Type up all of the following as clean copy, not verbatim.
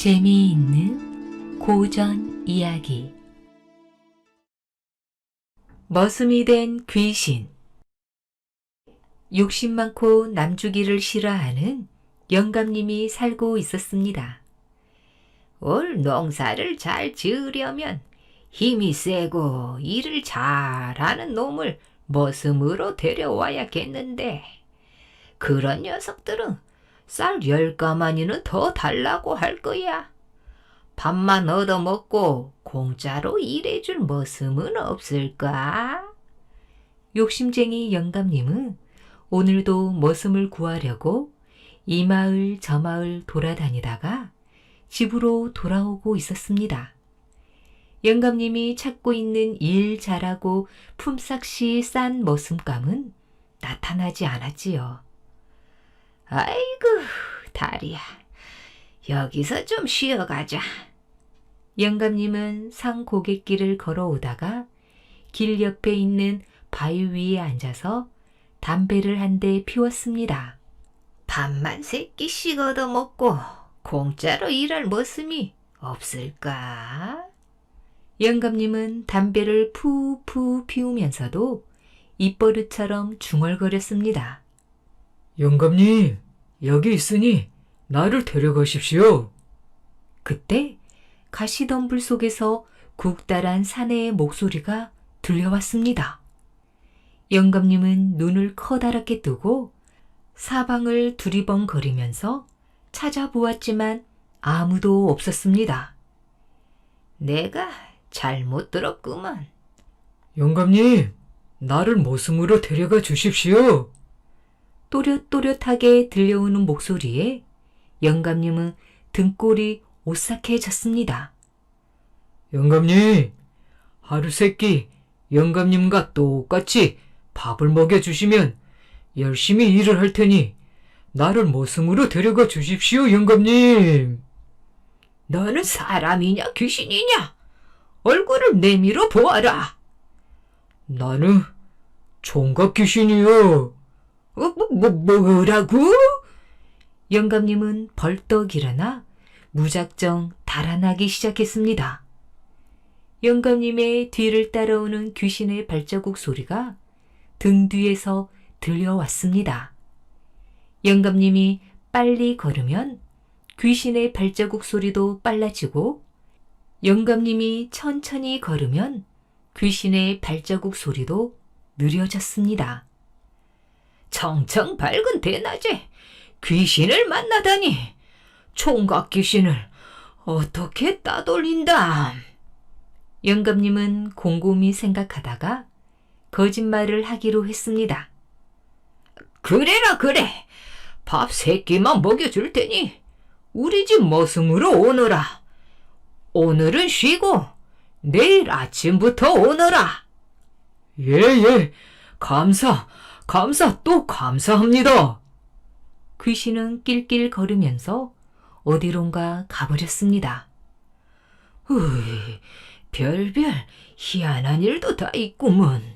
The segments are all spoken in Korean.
재미있는 고전 이야기. 머슴이 된 귀신. 욕심 많고 남주기를 싫어하는 영감님이 살고 있었습니다. 올 농사를 잘 지으려면 힘이 세고 일을 잘하는 놈을 머슴으로 데려와야겠는데, 그런 녀석들은 쌀 10가마니는 더 달라고 할 거야. 밥만 얻어먹고 공짜로 일해줄 머슴은 없을까? 욕심쟁이 영감님은 오늘도 머슴을 구하려고 이 마을 저 마을 돌아다니다가 집으로 돌아오고 있었습니다. 영감님이 찾고 있는 일 잘하고 품삯이 싼 머슴감은 나타나지 않았지요. 아이고, 다리야. 여기서 좀 쉬어가자. 영감님은 산 고갯길을 걸어오다가 길 옆에 있는 바위 위에 앉아서 담배를 한 대 피웠습니다. 밥만 3끼씩 얻어먹고 공짜로 일할 머슴이 없을까? 영감님은 담배를 푸푸 피우면서도 입버릇처럼 중얼거렸습니다. 영감님, 여기 있으니 나를 데려가십시오. 그때 가시덤불 속에서 굵다란 사내의 목소리가 들려왔습니다. 영감님은 눈을 커다랗게 뜨고 사방을 두리번거리면서 찾아보았지만 아무도 없었습니다. 내가 잘못 들었구먼. 영감님, 나를 머슴으로 데려가 주십시오. 또렷또렷하게 들려오는 목소리에 영감님은 등골이 오싹해졌습니다. 영감님, 하루 3끼 영감님과 똑같이 밥을 먹여주시면 열심히 일을 할 테니 나를 머슴으로 데려가 주십시오, 영감님. 너는 사람이냐 귀신이냐? 얼굴을 내밀어 보아라. 나는 총각 귀신이요. 뭐라고? 영감님은 벌떡 일어나 무작정 달아나기 시작했습니다. 영감님의 뒤를 따라오는 귀신의 발자국 소리가 등 뒤에서 들려왔습니다. 영감님이 빨리 걸으면 귀신의 발자국 소리도 빨라지고, 영감님이 천천히 걸으면 귀신의 발자국 소리도 느려졌습니다. 청청 밝은 대낮에 귀신을 만나다니, 총각 귀신을 어떻게 따돌린다. 영감님은 곰곰이 생각하다가 거짓말을 하기로 했습니다. 그래라 그래. 밥 3끼만 먹여줄 테니 우리 집 머슴으로 오너라. 오늘은 쉬고 내일 아침부터 오너라. 예, 감사 또 감사합니다. 귀신은 낄낄 걸으면서 어디론가 가버렸습니다. 으이, 별별 희한한 일도 다 있구먼.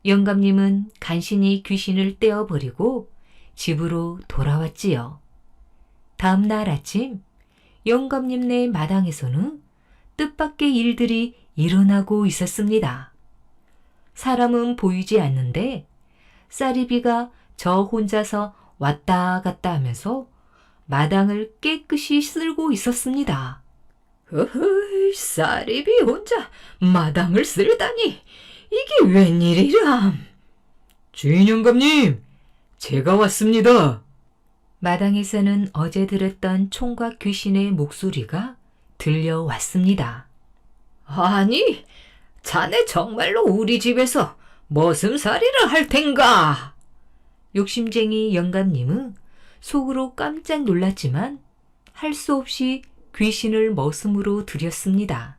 영감님은 간신히 귀신을 떼어버리고 집으로 돌아왔지요. 다음 날 아침, 영감님네 마당에서는 뜻밖의 일들이 일어나고 있었습니다. 사람은 보이지 않는데 쌀이비가 저 혼자서 왔다 갔다 하면서 마당을 깨끗이 쓸고 있었습니다. 어허이, 쌀이비 혼자 마당을 쓸다니, 이게 웬일이람. 주인 영감님, 제가 왔습니다. 마당에서는 어제 들었던 총각 귀신의 목소리가 들려왔습니다. 아니, 자네 정말로 우리 집에서 머슴살이를 할 텐가? 욕심쟁이 영감님은 속으로 깜짝 놀랐지만 할 수 없이 귀신을 머슴으로 들였습니다.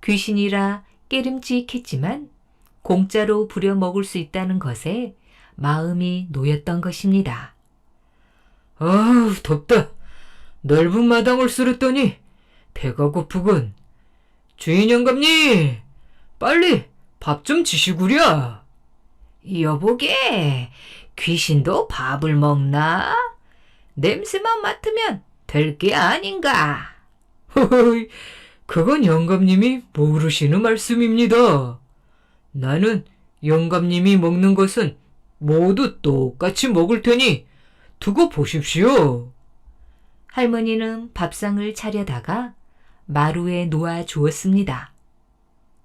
귀신이라 깨름직했지만 공짜로 부려먹을 수 있다는 것에 마음이 놓였던 것입니다. 아우, 덥다. 넓은 마당을 쓸었더니 배가 고프군. 주인 영감님, 빨리 밥 좀 지시구랴. 여보게, 귀신도 밥을 먹나? 냄새만 맡으면 될 게 아닌가? 허허이, 그건 영감님이 모르시는 말씀입니다. 나는 영감님이 먹는 것은 모두 똑같이 먹을 테니 두고 보십시오. 할머니는 밥상을 차려다가 마루에 놓아 주었습니다.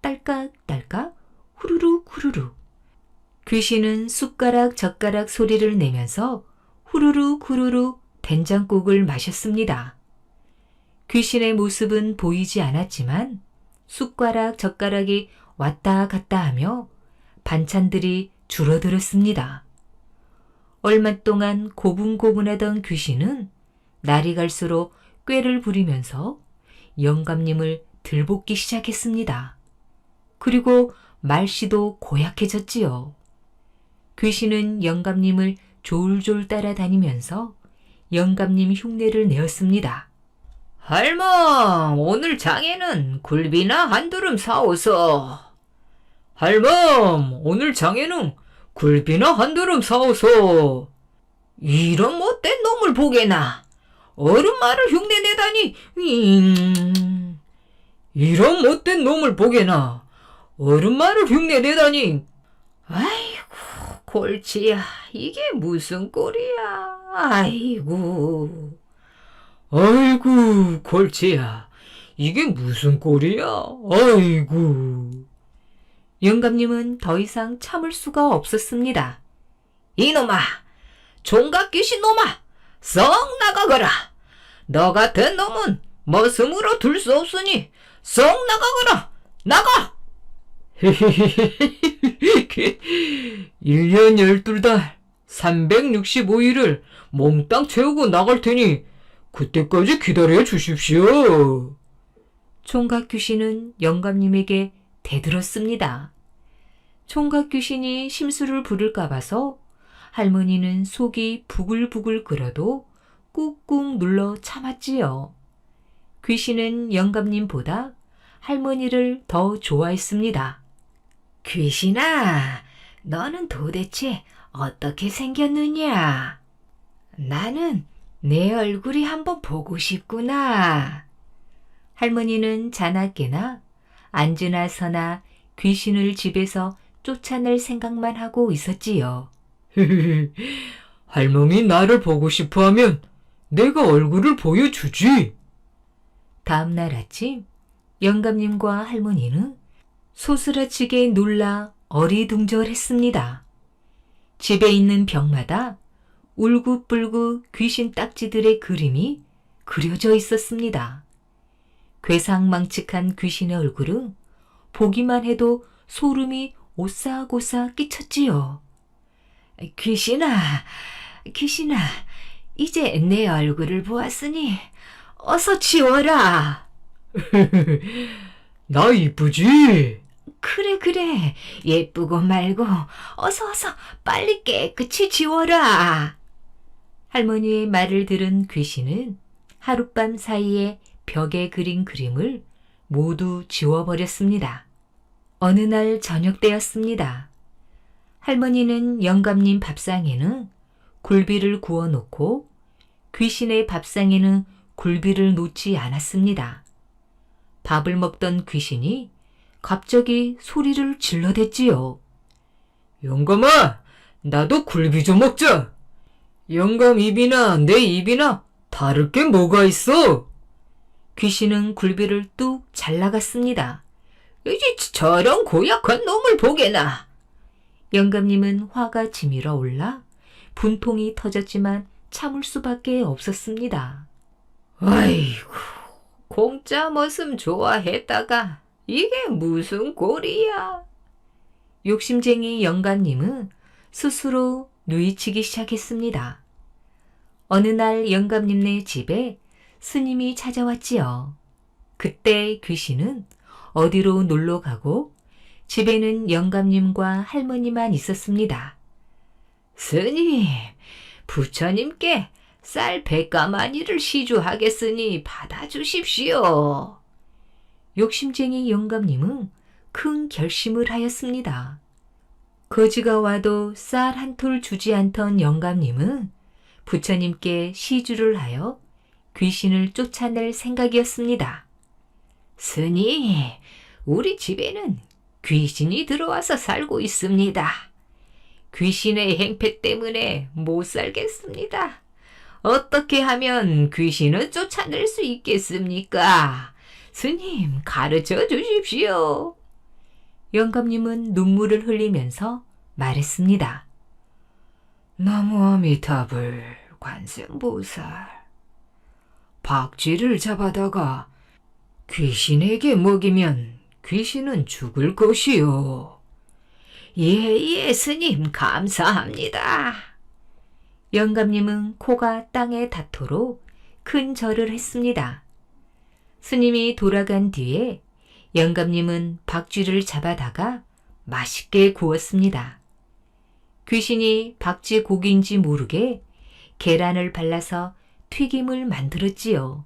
딸깍딸깍 후루룩 후루룩. 귀신은 숟가락 젓가락 소리를 내면서 후루룩 후루룩 된장국을 마셨습니다. 귀신의 모습은 보이지 않았지만 숟가락 젓가락이 왔다 갔다 하며 반찬들이 줄어들었습니다. 얼마 동안 고분고분하던 귀신은 날이 갈수록 꾀를 부리면서 영감님을 들볶기 시작했습니다. 그리고 말씨도 고약해졌지요. 귀신은 영감님을 졸졸 따라다니면서 영감님 흉내를 내었습니다. 할멈, 오늘 장에는 굴비나 한두름 사오소. 할멈, 오늘 장에는 굴비나 한두름 사오소. 이런 못된 놈을 보게나. 어른말을 흉내내다니. 이런 못된 놈을 보게나. 어른말을 흉내내다니. 아이고, 골치야. 이게 무슨 꼴이야. 아이고. 아이고, 골치야. 이게 무슨 꼴이야. 아이고. 영감님은 더 이상 참을 수가 없었습니다. 이놈아, 종각 귀신 놈아, 썩 나가거라. 너 같은 놈은 머슴으로 둘 수 없으니 썩 나가거라. 나가! 1년 12달 365일을 몽땅 채우고 나갈 테니 그때까지 기다려 주십시오. 총각 귀신은 영감님에게 대들었습니다. 총각 귀신이 심술을 부릴까 봐서 할머니는 속이 부글부글 끓어도 꾹꾹 눌러 참았지요. 귀신은 영감님보다 할머니를 더 좋아했습니다. 귀신아, 너는 도대체 어떻게 생겼느냐? 나는 내 얼굴이 한번 보고 싶구나. 할머니는 자나깨나 앉으나 서나 귀신을 집에서 쫓아낼 생각만 하고 있었지요. 할멈이 나를 보고 싶어 하면 내가 얼굴을 보여주지. 다음 날 아침 영감님과 할머니는 소스라치게 놀라 어리둥절했습니다. 집에 있는 벽마다 울긋불긋 귀신 딱지들의 그림이 그려져 있었습니다. 괴상망측한 귀신의 얼굴은 보기만 해도 소름이 오싹오싹 끼쳤지요. 귀신아, 귀신아, 이제 내 얼굴을 보았으니 어서 지워라. 나 이쁘지? 그래, 예쁘고 말고 어서 빨리 깨끗이 지워라. 할머니의 말을 들은 귀신은 하룻밤 사이에 벽에 그린 그림을 모두 지워버렸습니다. 어느 날 저녁 때였습니다. 할머니는 영감님 밥상에는 굴비를 구워놓고 귀신의 밥상에는 굴비를 놓지 않았습니다. 밥을 먹던 귀신이 갑자기 소리를 질러댔지요. 영감아, 나도 굴비 좀 먹자. 영감 입이나 내 입이나 다를 게 뭐가 있어? 귀신은 굴비를 뚝 잘라갔습니다. 이제 저런 고약한 놈을 보게나. 영감님은 화가 치밀어 올라 분통이 터졌지만 참을 수밖에 없었습니다. 아이고, 공짜 머슴 좋아했다가 이게 무슨 꼴이야. 욕심쟁이 영감님은 스스로 누이치기 시작했습니다. 어느 날 영감님네 집에 스님이 찾아왔지요. 그때 귀신은 어디로 놀러 가고 집에는 영감님과 할머니만 있었습니다. 스님, 부처님께 쌀 100가마니를 시주하겠으니 받아주십시오. 욕심쟁이 영감님은 큰 결심을 하였습니다. 거지가 와도 쌀 한 톨 주지 않던 영감님은 부처님께 시주를 하여 귀신을 쫓아낼 생각이었습니다. 스님, 우리 집에는 귀신이 들어와서 살고 있습니다. 귀신의 행패 때문에 못 살겠습니다. 어떻게 하면 귀신을 쫓아낼 수 있겠습니까? 스님, 가르쳐 주십시오. 영감님은 눈물을 흘리면서 말했습니다. 나무 아미타불 관세음보살. 박쥐를 잡아다가 귀신에게 먹이면 귀신은 죽을 것이요. 예, 스님, 감사합니다. 영감님은 코가 땅에 닿도록 큰 절을 했습니다. 스님이 돌아간 뒤에 영감님은 박쥐를 잡아다가 맛있게 구웠습니다. 귀신이 박쥐 고기인지 모르게 계란을 발라서 튀김을 만들었지요.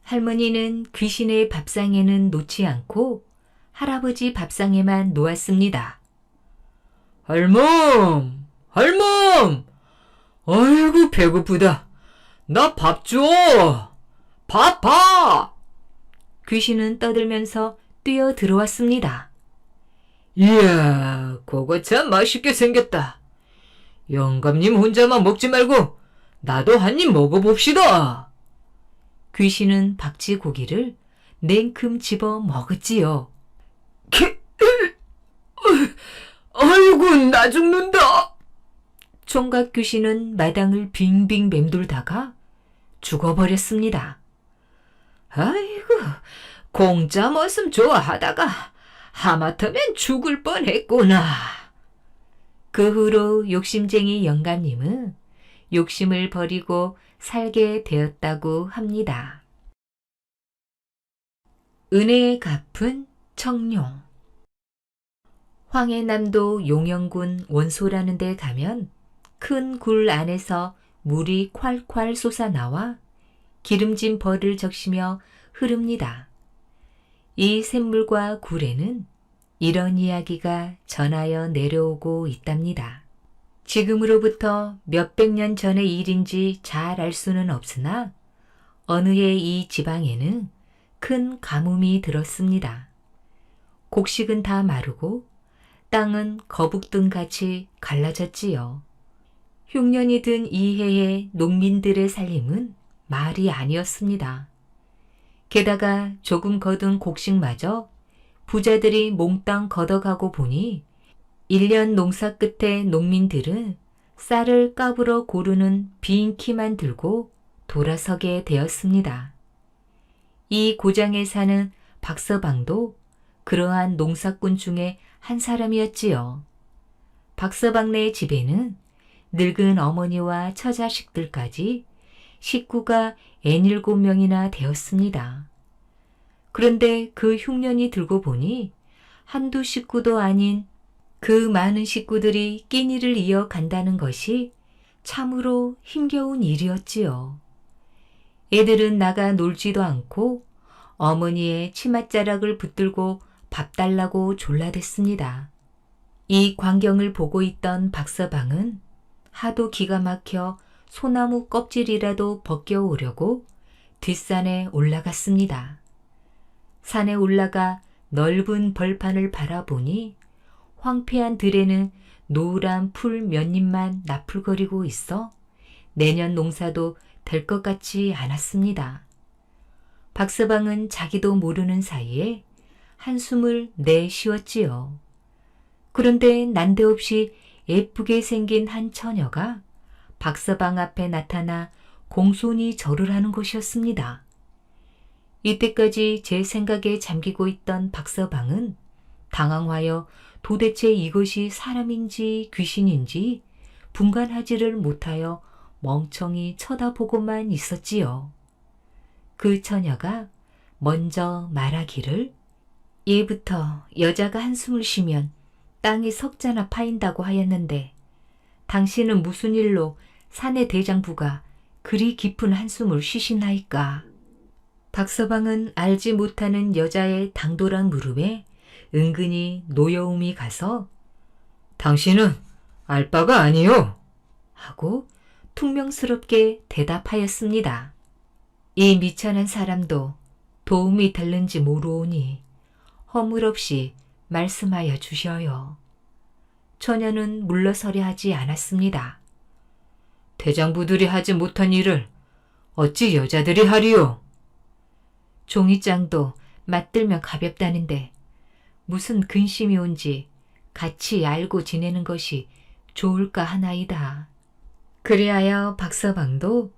할머니는 귀신의 밥상에는 놓지 않고 할아버지 밥상에만 놓았습니다. 할멈! 할멈! 아이고 배고프다. 나 밥 줘! 밥! 귀신은 떠들면서 뛰어 들어왔습니다. 이야, 그거 참 맛있게 생겼다. 영감님 혼자만 먹지 말고 나도 한 입 먹어봅시다. 귀신은 박쥐 고기를 냉큼 집어 먹었지요. 아이고, 나 죽는다. 총각 귀신은 마당을 빙빙 맴돌다가 죽어버렸습니다. 아이고, 공짜 머슴 좋아하다가 하마터면 죽을 뻔했구나. 그 후로 욕심쟁이 영감님은 욕심을 버리고 살게 되었다고 합니다. 은혜에 갚은 청룡. 황해남도 용영군 원소라는 데 가면 큰 굴 안에서 물이 콸콸 솟아나와 기름진 벌을 적시며 흐릅니다. 이 샘물과 굴에는 이런 이야기가 전하여 내려오고 있답니다. 지금으로부터 몇백 년 전의 일인지 잘 알 수는 없으나 어느 해 이 지방에는 큰 가뭄이 들었습니다. 곡식은 다 마르고 땅은 거북등같이 갈라졌지요. 흉년이 든 이 해의 농민들의 살림은 말이 아니었습니다. 게다가 조금 거둔 곡식마저 부자들이 몽땅 걷어가고 보니 1년 농사 끝에 농민들은 쌀을 까불어 고르는 빈 키만 들고 돌아서게 되었습니다. 이 고장에 사는 박서방도 그러한 농사꾼 중에 한 사람이었지요. 박서방네 집에는 늙은 어머니와 처자식들까지 식구가 87명이나 되었습니다. 그런데 그 흉년이 들고 보니 한두 식구도 아닌 그 많은 식구들이 끼니를 이어간다는 것이 참으로 힘겨운 일이었지요. 애들은 나가 놀지도 않고 어머니의 치맛자락을 붙들고 밥 달라고 졸라댔습니다. 이 광경을 보고 있던 박서방은 하도 기가 막혀 소나무 껍질이라도 벗겨오려고 뒷산에 올라갔습니다. 산에 올라가 넓은 벌판을 바라보니 황폐한 들에는 노란 풀 몇 잎만 나풀거리고 있어 내년 농사도 될 것 같지 않았습니다. 박서방은 자기도 모르는 사이에 한숨을 내쉬었지요. 그런데 난데없이 예쁘게 생긴 한 처녀가 박서방 앞에 나타나 공손히 절을 하는 것이었습니다. 이때까지 제 생각에 잠기고 있던 박서방은 당황하여 도대체 이것이 사람인지 귀신인지 분간하지를 못하여 멍청이 쳐다보고만 있었지요. 그 처녀가 먼저 말하기를 예부터 여자가 한숨을 쉬면 땅이 석자나 파인다고 하였는데 당신은 무슨 일로 사내 대장부가 그리 깊은 한숨을 쉬시나이까. 박서방은 알지 못하는 여자의 당돌한 물음에 은근히 노여움이 가서 당신은 알 바가 아니요. 하고 퉁명스럽게 대답하였습니다. 이 미천한 사람도 도움이 될는지 모르오니 허물없이 말씀하여 주셔요. 처녀는 물러서려 하지 않았습니다. 대장부들이 하지 못한 일을 어찌 여자들이 하리요? 종이장도 맞들면 가볍다는데 무슨 근심이 온지 같이 알고 지내는 것이 좋을까 하나이다. 그리하여 박서방도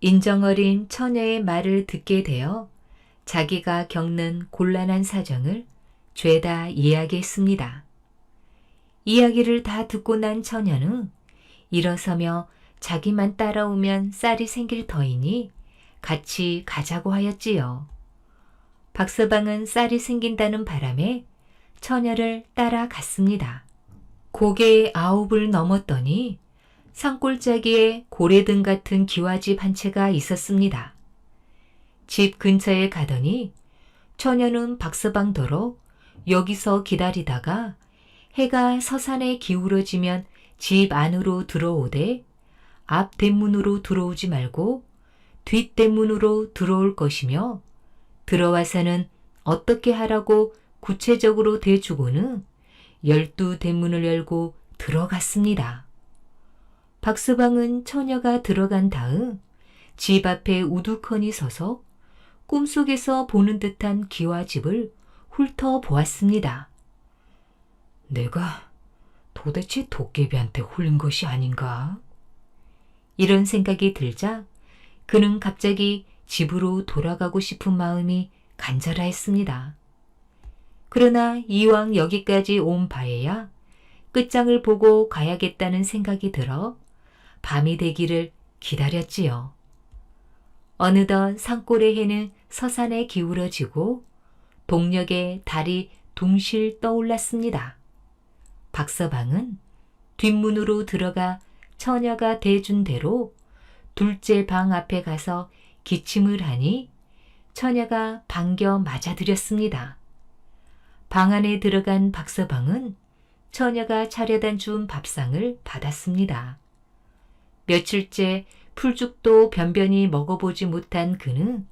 인정어린 처녀의 말을 듣게 되어 자기가 겪는 곤란한 사정을 죄다 이야기했습니다. 이야기를 다 듣고 난 처녀는 일어서며 자기만 따라오면 쌀이 생길 터이니 같이 가자고 하였지요. 박서방은 쌀이 생긴다는 바람에 처녀를 따라갔습니다. 고개 9을 넘었더니 산골짜기에 고래등 같은 기와집 한 채가 있었습니다. 집 근처에 가더니 처녀는 박서방더러 여기서 기다리다가 해가 서산에 기울어지면 집 안으로 들어오되 앞 대문으로 들어오지 말고 뒷 대문으로 들어올 것이며 들어와서는 어떻게 하라고 구체적으로 대주고는 12대문을 열고 들어갔습니다. 박서방은 처녀가 들어간 다음 집 앞에 우두커니 서서 꿈속에서 보는 듯한 기와집을 훑어보았습니다. 내가 도대체 도깨비한테 홀린 것이 아닌가? 이런 생각이 들자 그는 갑자기 집으로 돌아가고 싶은 마음이 간절하였습니다. 그러나 이왕 여기까지 온 바에야 끝장을 보고 가야겠다는 생각이 들어 밤이 되기를 기다렸지요. 어느덧 산골의 해는 서산에 기울어지고 동력에 달이 둥실 떠올랐습니다. 박서방은 뒷문으로 들어가 처녀가 대준 대로 둘째 방 앞에 가서 기침을 하니 처녀가 반겨 맞아들였습니다. 방 안에 들어간 박서방은 처녀가 차려다 준 밥상을 받았습니다. 며칠째 풀죽도 변변히 먹어보지 못한 그는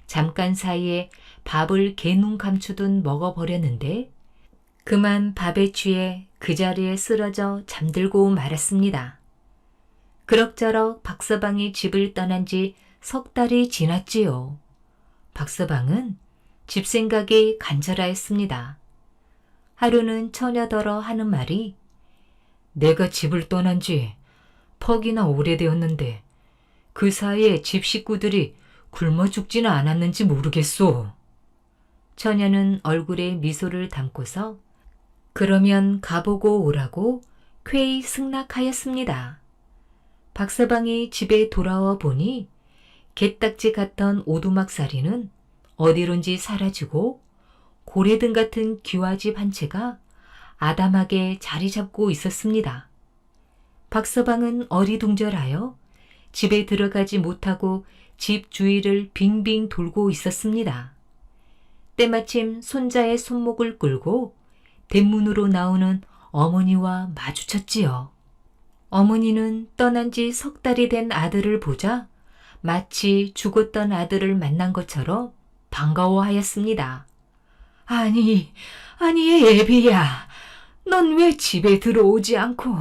잠깐 사이에 밥을 개눈 감추듯 먹어버렸는데 그만 밥에 취해 그 자리에 쓰러져 잠들고 말았습니다. 그럭저럭 박서방이 집을 떠난 지 석 달이 지났지요. 박서방은 집 생각이 간절하였습니다. 하루는 처녀더러 하는 말이 내가 집을 떠난 지 퍽이나 오래되었는데 그 사이에 집 식구들이 굶어 죽지는 않았는지 모르겠소. 처녀는 얼굴에 미소를 담고서 그러면 가보고 오라고 쾌히 승낙하였습니다. 박서방이 집에 돌아와 보니 게딱지 같던 오두막살이는 어디론지 사라지고 고래등 같은 기와집 한 채가 아담하게 자리 잡고 있었습니다. 박서방은 어리둥절하여 집에 들어가지 못하고 집 주위를 빙빙 돌고 있었습니다. 때마침 손자의 손목을 끌고 대문으로 나오는 어머니와 마주쳤지요. 어머니는 떠난 지 석 달이 된 아들을 보자 마치 죽었던 아들을 만난 것처럼 반가워하였습니다. 아니 애비야. 넌 왜 집에 들어오지 않고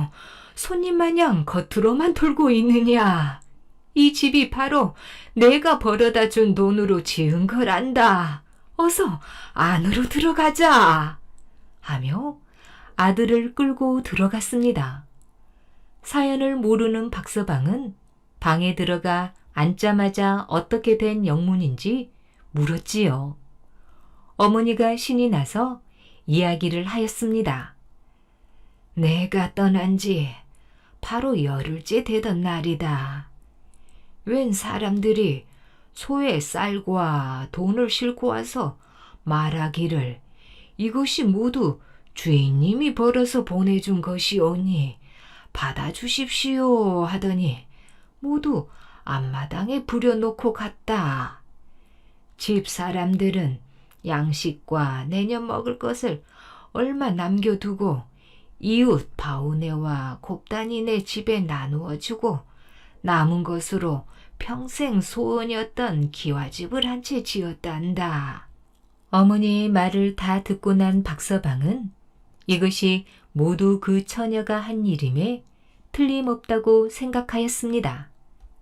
손님 마냥 겉으로만 돌고 있느냐? 이 집이 바로 내가 벌어다 준 돈으로 지은 거란다. 어서 안으로 들어가자. 하며 아들을 끌고 들어갔습니다. 사연을 모르는 박서방은 방에 들어가 앉자마자 어떻게 된 영문인지 물었지요. 어머니가 신이 나서 이야기를 하였습니다. 내가 떠난 지 바로 열흘째 되던 날이다. 웬 사람들이 소에 쌀과 돈을 싣고 와서 말하기를 이것이 모두 주인님이 벌어서 보내준 것이오니 받아주십시오 하더니 모두 앞마당에 부려놓고 갔다. 집 사람들은 양식과 내년 먹을 것을 얼마 남겨두고 이웃 바우네와 곱단이네 집에 나누어주고 남은 것으로 평생 소원이었던 기와집을 한 채 지었단다. 어머니의 말을 다 듣고 난 박서방은 이것이 모두 그 처녀가 한 일임에 틀림없다고 생각하였습니다.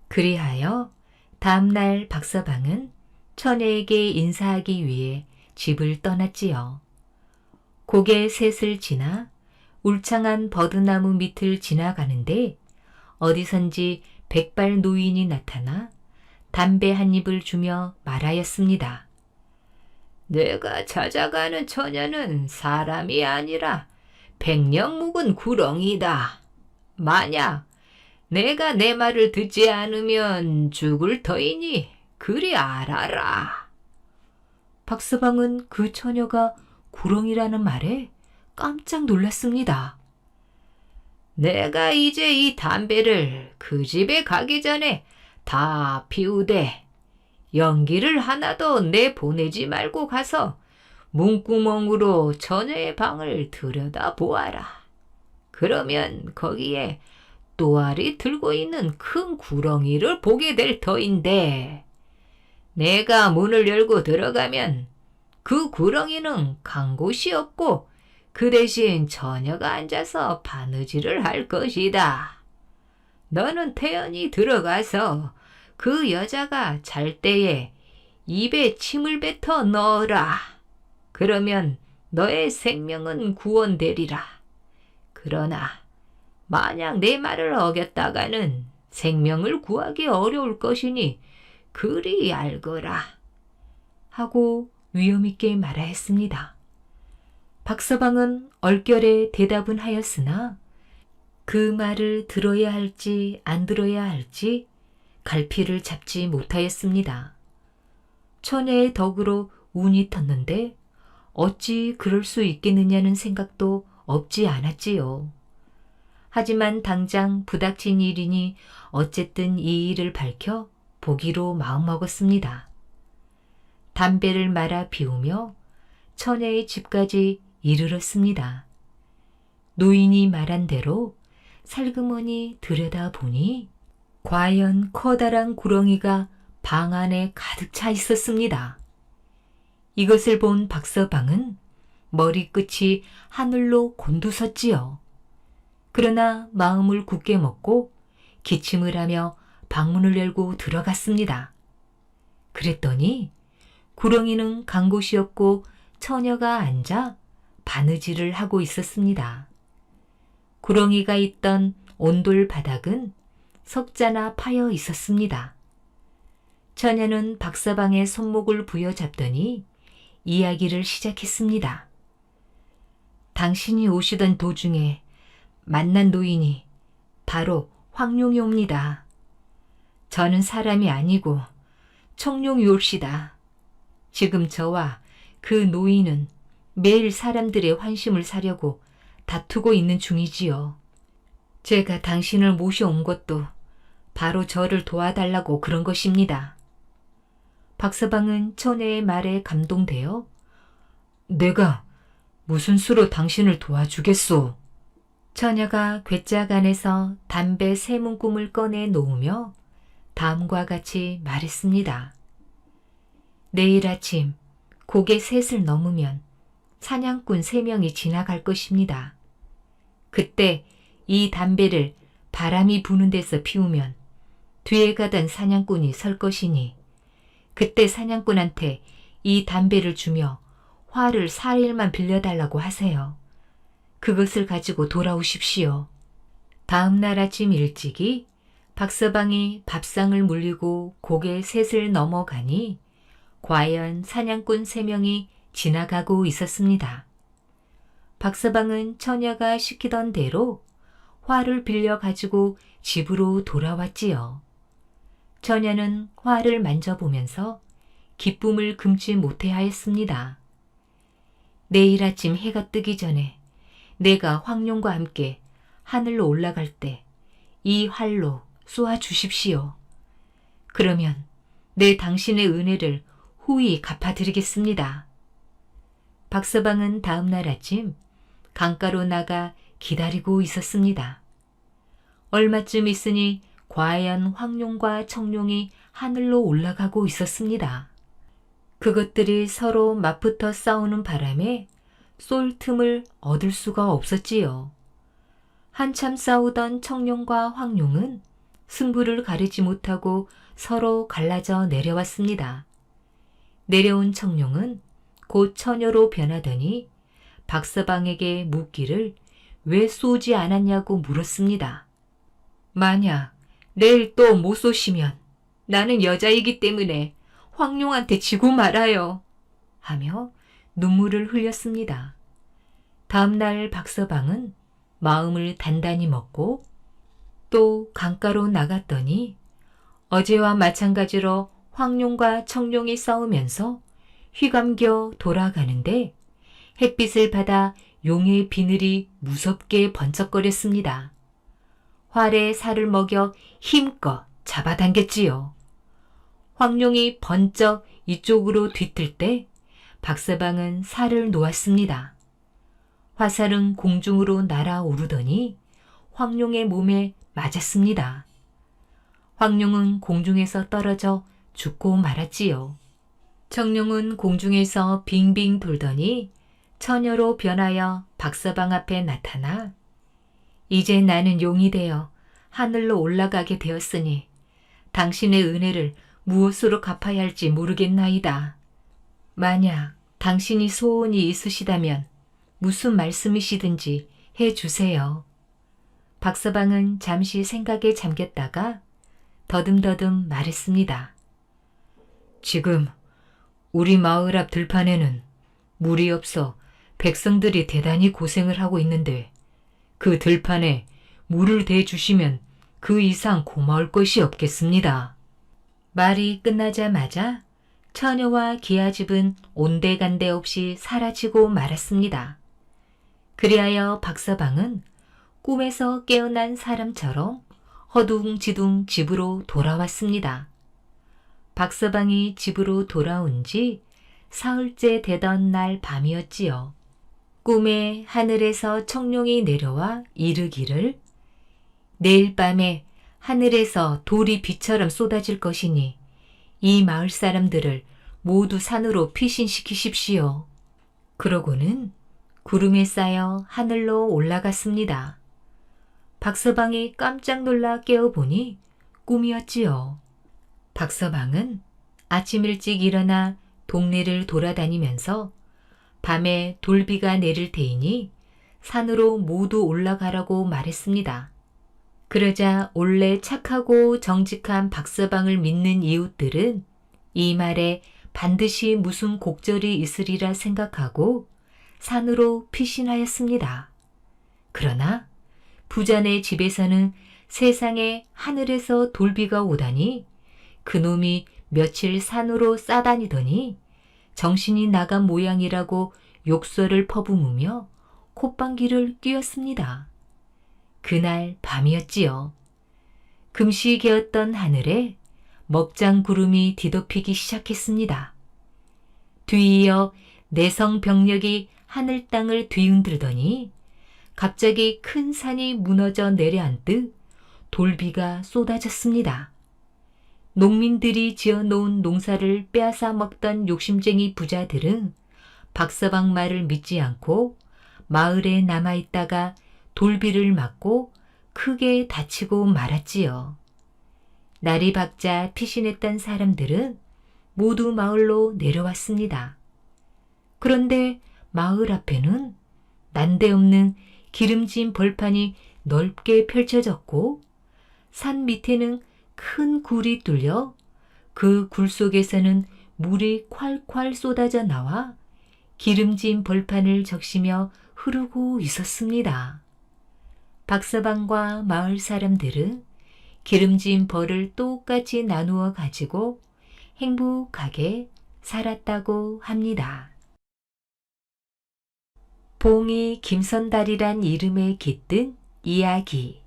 그리하여 다음날 박서방은 처녀에게 인사하기 위해 집을 떠났지요. 고개 셋을 지나 울창한 버드나무 밑을 지나가는데 어디선지 백발 노인이 나타나 담배 한 입을 주며 말하였습니다. 내가 찾아가는 처녀는 사람이 아니라 백년 묵은 구렁이다. 만약 내가 내 말을 듣지 않으면 죽을 터이니 그리 알아라. 박서방은 그 처녀가 구렁이라는 말에 깜짝 놀랐습니다. 내가 이제 이 담배를 그 집에 가기 전에 다 피우되 연기를 하나도 내보내지 말고 가서 문구멍으로 처녀의 방을 들여다 보아라. 그러면 거기에 또아리 들고 있는 큰 구렁이를 보게 될 터인데 내가 문을 열고 들어가면 그 구렁이는 간 곳이 없고 그 대신 처녀가 앉아서 바느질을 할 것이다. 너는 태연히 들어가서 그 여자가 잘 때에 입에 침을 뱉어 넣어라. 그러면 너의 생명은 구원되리라. 그러나 만약 내 말을 어겼다가는 생명을 구하기 어려울 것이니 그리 알거라. 하고 위엄있게 말하였습니다. 박서방은 얼결에 대답은 하였으나 그 말을 들어야 할지 안 들어야 할지 갈피를 잡지 못하였습니다. 처녀의 덕으로 운이 텄는데 어찌 그럴 수 있겠느냐는 생각도 없지 않았지요. 하지만 당장 부닥친 일이니 어쨌든 이 일을 밝혀 보기로 마음먹었습니다. 담배를 말아 비우며 처녀의 집까지 이르렀습니다. 노인이 말한 대로 살그머니 들여다보니 과연 커다란 구렁이가 방 안에 가득 차 있었습니다. 이것을 본 박서방은 머리끝이 하늘로 곤두섰지요. 그러나 마음을 굳게 먹고 기침을 하며 방문을 열고 들어갔습니다. 그랬더니 구렁이는 간 곳이 없고 처녀가 앉아 바느질을 하고 있었습니다. 구렁이가 있던 온돌 바닥은 석자나 파여 있었습니다. 처녀는 박서방의 손목을 부여잡더니 이야기를 시작했습니다. 당신이 오시던 도중에 만난 노인이 바로 황룡이옵니다. 저는 사람이 아니고 청룡이옵시다. 지금 저와 그 노인은 매일 사람들의 환심을 사려고 다투고 있는 중이지요. 제가 당신을 모셔온 것도 바로 저를 도와달라고 그런 것입니다. 박서방은 처녀의 말에 감동되어 내가 무슨 수로 당신을 도와주겠소? 처녀가 괴짝 안에서 담배 세 문꿈을 꺼내 놓으며 다음과 같이 말했습니다. 내일 아침 고개 셋을 넘으면 사냥꾼 3명이 지나갈 것입니다. 그때 이 담배를 바람이 부는 데서 피우면 뒤에 가던 사냥꾼이 설 것이니 그때 사냥꾼한테 이 담배를 주며 활을 4일만 빌려달라고 하세요. 그것을 가지고 돌아오십시오. 다음 날 아침 일찍이 박서방이 밥상을 물리고 고개 셋을 넘어가니 과연 사냥꾼 3명이 지나가고 있었습니다. 박서방은 처녀가 시키던 대로 활을 빌려 가지고 집으로 돌아왔지요. 처녀는 활을 만져보면서 기쁨을 금치 못해 하였습니다. 내일 아침 해가 뜨기 전에 내가 황룡과 함께 하늘로 올라갈 때 이 활로 쏘아 주십시오. 그러면 내 당신의 은혜를 후히 갚아드리겠습니다. 박서방은 다음날 아침 강가로 나가 기다리고 있었습니다. 얼마쯤 있으니 과연 황룡과 청룡이 하늘로 올라가고 있었습니다. 그것들이 서로 맞붙어 싸우는 바람에 쏠 틈을 얻을 수가 없었지요. 한참 싸우던 청룡과 황룡은 승부를 가리지 못하고 서로 갈라져 내려왔습니다. 내려온 청룡은 곧 처녀로 변하더니 박서방에게 묻기를 왜 쏘지 않았냐고 물었습니다. 만약 내일 또 못 쏘시면 나는 여자이기 때문에 황룡한테 지고 말아요. 하며 눈물을 흘렸습니다. 다음날 박서방은 마음을 단단히 먹고 또 강가로 나갔더니 어제와 마찬가지로 황룡과 청룡이 싸우면서 휘감겨 돌아가는데 햇빛을 받아 용의 비늘이 무섭게 번쩍거렸습니다. 활에 살을 먹여 힘껏 잡아당겼지요. 황룡이 번쩍 이쪽으로 뒤틀 때 박서방은 살을 놓았습니다. 화살은 공중으로 날아오르더니 황룡의 몸에 맞았습니다. 황룡은 공중에서 떨어져 죽고 말았지요. 청룡은 공중에서 빙빙 돌더니 처녀로 변하여 박서방 앞에 나타나 이제 나는 용이 되어 하늘로 올라가게 되었으니 당신의 은혜를 무엇으로 갚아야 할지 모르겠나이다. 만약 당신이 소원이 있으시다면 무슨 말씀이시든지 해주세요. 박서방은 잠시 생각에 잠겼다가 더듬더듬 말했습니다. 지금 우리 마을 앞 들판에는 물이 없어 백성들이 대단히 고생을 하고 있는데 그 들판에 물을 대주시면 그 이상 고마울 것이 없겠습니다. 말이 끝나자마자 처녀와 기아집은 온데간데 없이 사라지고 말았습니다. 그리하여 박서방은 꿈에서 깨어난 사람처럼 허둥지둥 집으로 돌아왔습니다. 박서방이 집으로 돌아온 지 사흘째 되던 날 밤이었지요. 꿈에 하늘에서 청룡이 내려와 이르기를 내일 밤에 하늘에서 돌이 비처럼 쏟아질 것이니 이 마을 사람들을 모두 산으로 피신시키십시오. 그러고는 구름에 쌓여 하늘로 올라갔습니다. 박서방이 깜짝 놀라 깨어보니 꿈이었지요. 박서방은 아침 일찍 일어나 동네를 돌아다니면서 밤에 돌비가 내릴 테이니 산으로 모두 올라가라고 말했습니다. 그러자 원래 착하고 정직한 박서방을 믿는 이웃들은 이 말에 반드시 무슨 곡절이 있으리라 생각하고 산으로 피신하였습니다. 그러나 부자네 집에서는 세상에 하늘에서 돌비가 오다니 그놈이 며칠 산으로 싸다니더니 정신이 나간 모양이라고 욕설을 퍼부으며 콧방귀를 뀌었습니다. 그날 밤이었지요. 금시 개었던 하늘에 먹장 구름이 뒤덮이기 시작했습니다. 뒤이어 내성 병력이 하늘 땅을 뒤흔들더니 갑자기 큰 산이 무너져 내려앉듯 돌비가 쏟아졌습니다. 농민들이 지어놓은 농사를 빼앗아 먹던 욕심쟁이 부자들은 박서방 말을 믿지 않고 마을에 남아있다가 돌비를 맞고 크게 다치고 말았지요. 날이 밝자 피신했던 사람들은 모두 마을로 내려왔습니다. 그런데 마을 앞에는 난데없는 기름진 벌판이 넓게 펼쳐졌고 산 밑에는 큰 굴이 뚫려 그 굴 속에서는 물이 콸콸 쏟아져 나와 기름진 벌판을 적시며 흐르고 있었습니다. 박서방과 마을 사람들은 기름진 벌을 똑같이 나누어 가지고 행복하게 살았다고 합니다. 봉이 김선달이란 이름에 깃든 이야기.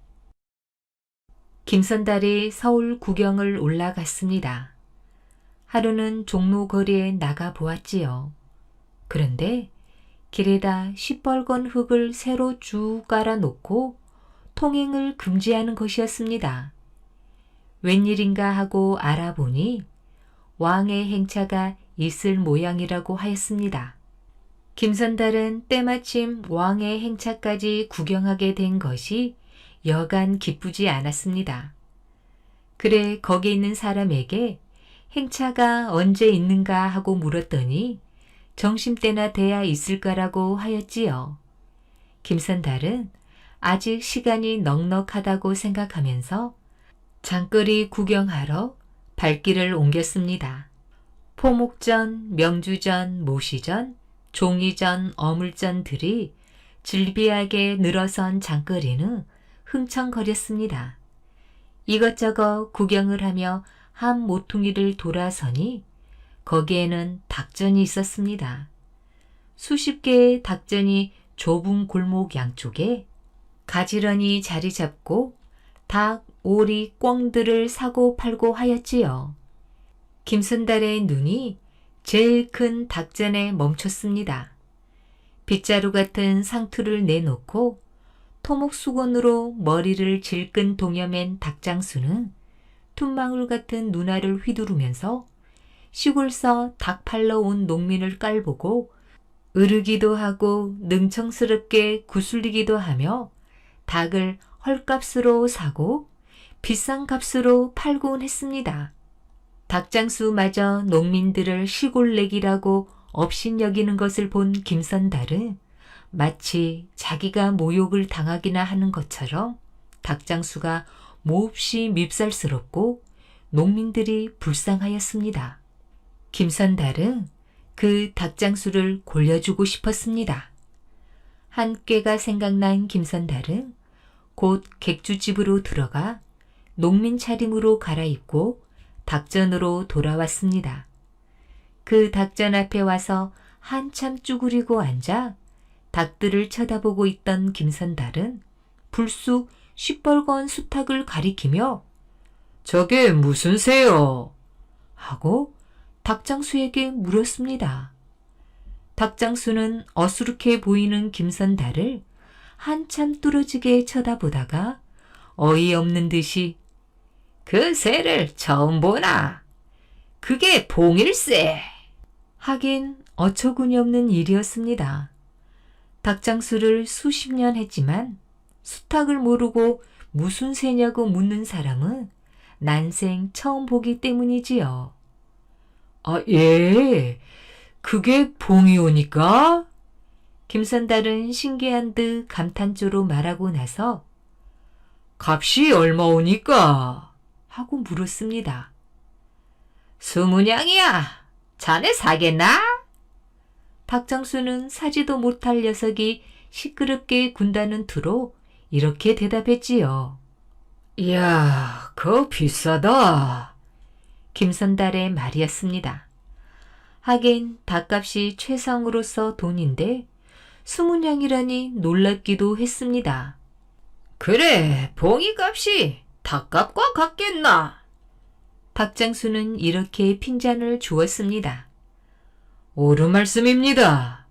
김선달이 서울 구경을 올라갔습니다. 하루는 종로거리에 나가 보았지요. 그런데 길에다 시뻘건 흙을 새로 쭉 깔아놓고 통행을 금지하는 것이었습니다. 웬일인가 하고 알아보니 왕의 행차가 있을 모양이라고 하였습니다. 김선달은 때마침 왕의 행차까지 구경하게 된 것이 여간 기쁘지 않았습니다. 그래 거기 있는 사람에게 행차가 언제 있는가 하고 물었더니 점심때나 돼야 있을까라고 하였지요. 김선달은 아직 시간이 넉넉하다고 생각하면서 장거리 구경하러 발길을 옮겼습니다. 포목전, 명주전, 모시전, 종이전, 어물전들이 질비하게 늘어선 장거리는 흥청거렸습니다. 이것저것 구경을 하며 한 모퉁이를 돌아서니 거기에는 닭전이 있었습니다. 수십 개의 닭전이 좁은 골목 양쪽에 가지런히 자리 잡고 닭, 오리, 꿩들을 사고 팔고 하였지요. 김선달의 눈이 제일 큰 닭전에 멈췄습니다. 빗자루 같은 상투를 내놓고 토목수건으로 머리를 질끈 동여맨 닭장수는 툰망울 같은 누나를 휘두르면서 시골서 닭 팔러 온 농민을 깔보고 으르기도 하고 능청스럽게 구슬리기도 하며 닭을 헐값으로 사고 비싼 값으로 팔곤 했습니다. 닭장수마저 농민들을 시골내기라고 업신여기는 것을 본 김선달은 마치 자기가 모욕을 당하기나 하는 것처럼 닭장수가 몹시 밉살스럽고 농민들이 불쌍하였습니다. 김선달은 그 닭장수를 골려주고 싶었습니다. 한 꾀가 생각난 김선달은 곧 객주집으로 들어가 농민 차림으로 갈아입고 닭전으로 돌아왔습니다. 그 닭전 앞에 와서 한참 쭈그리고 앉아 닭들을 쳐다보고 있던 김선달은 불쑥 시뻘건 수탉을 가리키며 저게 무슨 새요? 하고 닭장수에게 물었습니다. 닭장수는 어수룩해 보이는 김선달을 한참 뚫어지게 쳐다보다가 어이없는 듯이 그 새를 처음 보나? 그게 봉일세. 하긴 어처구니 없는 일이었습니다. 닭장수를 수십 년 했지만 수탉을 모르고 무슨 새냐고 묻는 사람은 난생 처음 보기 때문이지요. 아, 예. 그게 봉이오니까? 김선달은 신기한 듯 감탄조로 말하고 나서 값이 얼마 오니까? 하고 물었습니다. 20냥이야. 자네 사겠나? 닭장수는 사지도 못할 녀석이 시끄럽게 군다는 투로 이렇게 대답했지요. 이야, 그거 비싸다. 김선달의 말이었습니다. 하긴 닭값이 최상으로서 돈인데 20냥이라니 놀랍기도 했습니다. 그래, 봉이값이 닭값과 같겠나? 닭장수는 이렇게 핀잔을 주었습니다. 옳은 말씀입니다.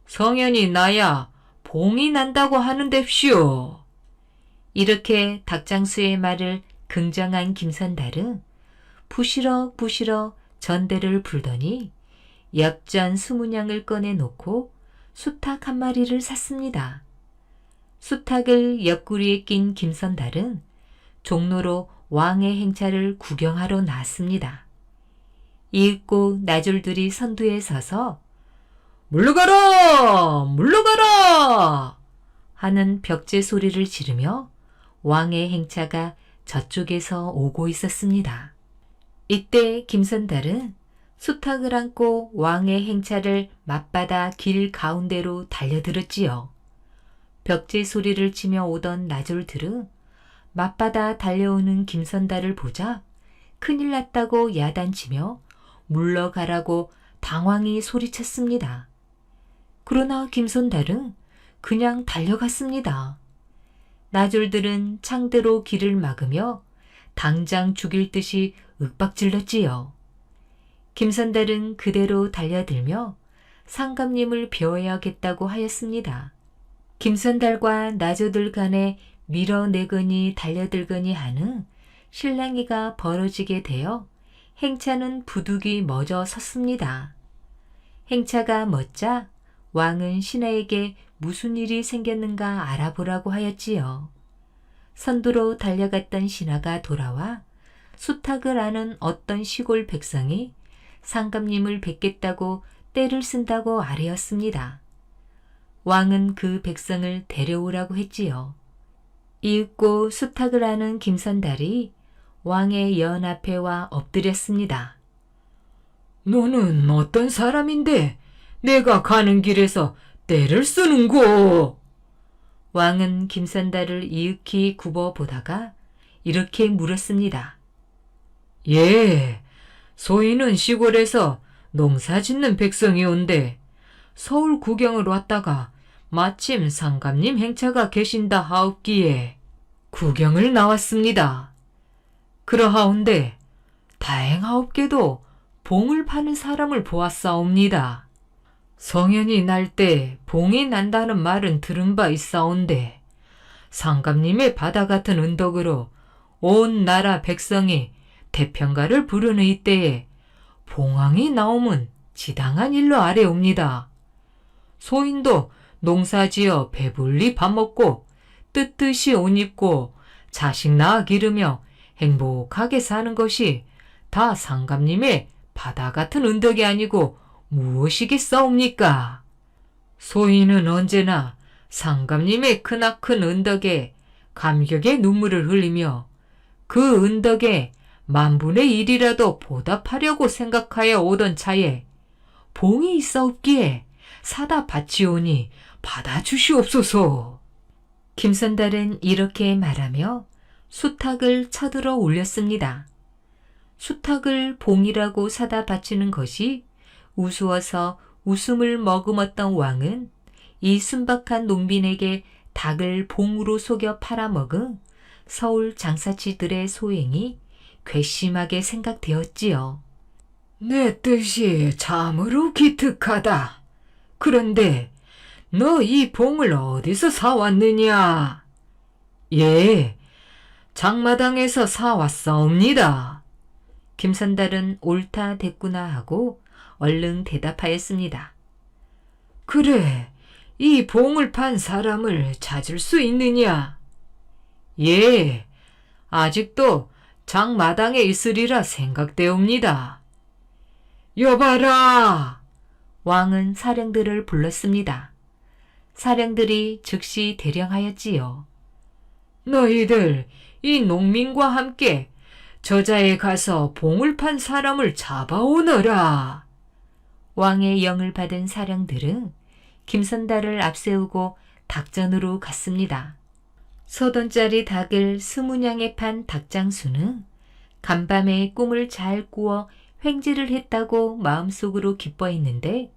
성현이 나야 봉이 난다고 하는데쇼. 이렇게 닭장수의 말을 긍정한 김선달은 부시럭부시럭 전대를 불더니 엽전 20냥을 꺼내놓고 수탉 한 마리를 샀습니다. 수탉을 옆구리에 낀 김선달은 종로로 왕의 행차를 구경하러 나왔습니다. 이윽고 나졸들이 선두에 서서 물러가라! 물러가라! 하는 벽제 소리를 지르며 왕의 행차가 저쪽에서 오고 있었습니다. 이때 김선달은 수탉을 안고 왕의 행차를 맞받아 길 가운데로 달려들었지요. 벽제 소리를 치며 오던 나졸들은 맞받아 달려오는 김선달을 보자 큰일 났다고 야단치며 물러가라고 당황히 소리쳤습니다. 그러나 김선달은 그냥 달려갔습니다. 나졸들은 창대로 길을 막으며 당장 죽일 듯이 윽박질렀지요. 김선달은 그대로 달려들며 상감님을 배워야겠다고 하였습니다. 김선달과 나조들 간에 밀어내거니 달려들거니 하는 실랑이가 벌어지게 되어 행차는 부득이 멎어 섰습니다. 행차가 멎자 왕은 신하에게 무슨 일이 생겼는가 알아보라고 하였지요. 선두로 달려갔던 신하가 돌아와 수탉을 아는 어떤 시골 백성이 상감님을 뵙겠다고 떼를 쓴다고 아뢰었습니다. 왕은 그 백성을 데려오라고 했지요. 이윽고 수탉을 아는 김선달이 왕의 연 앞에 와 엎드렸습니다. 너는 어떤 사람인데 내가 가는 길에서 떼를 쓰는고? 왕은 김선달을 이윽히 굽어 보다가 이렇게 물었습니다. 예, 소인은 시골에서 농사 짓는 백성이 온데 서울 구경을 왔다가 마침 상감님 행차가 계신다 하옵기에 구경을 나왔습니다. 그러하온데 다행하옵게도 봉을 파는 사람을 보았사옵니다. 성현이 날 때 봉이 난다는 말은 들은 바 있사온데 상감님의 바다 같은 은덕으로 온 나라 백성이 태평가를 부르는 이때에 봉황이 나오면 지당한 일로 아래옵니다. 소인도 농사지어 배불리 밥 먹고 뜨뜻이 옷 입고 자식 낳아 기르며 행복하게 사는 것이 다 상감님의 바다 같은 은덕이 아니고 무엇이겠사옵니까? 소인은 언제나 상감님의 크나큰 은덕에 감격의 눈물을 흘리며 그 은덕에 만분의 1이라도 보답하려고 생각하여 오던 차에 봉이 있사옵기에 사다 바치오니 받아주시옵소서. 김선달은 이렇게 말하며 수탉을 쳐들어 올렸습니다. 수탉을 봉이라고 사다 바치는 것이 우스워서 웃음을 머금었던 왕은 이 순박한 농민에게 닭을 봉으로 속여 팔아먹은 서울 장사치들의 소행이 괘씸하게 생각되었지요. 내 뜻이 참으로 기특하다. 그런데 너 이 봉을 어디서 사왔느냐? 예, 장마당에서 사왔사옵니다. 김선달은 옳다 됐구나 하고 얼른 대답하였습니다. 그래, 이 봉을 판 사람을 찾을 수 있느냐? 예, 아직도 장마당에 있으리라 생각되옵니다. 여봐라! 왕은 사령들을 불렀습니다. 사령들이 즉시 대령하였지요. 너희들 이 농민과 함께 저자에 가서 봉을 판 사람을 잡아오너라. 왕의 영을 받은 사령들은 김선달을 앞세우고 닭전으로 갔습니다. 서돈짜리 닭을 20냥에 판 닭장수는 간밤에 꿈을 잘 꾸어 횡재를 했다고 마음속으로 기뻐했는데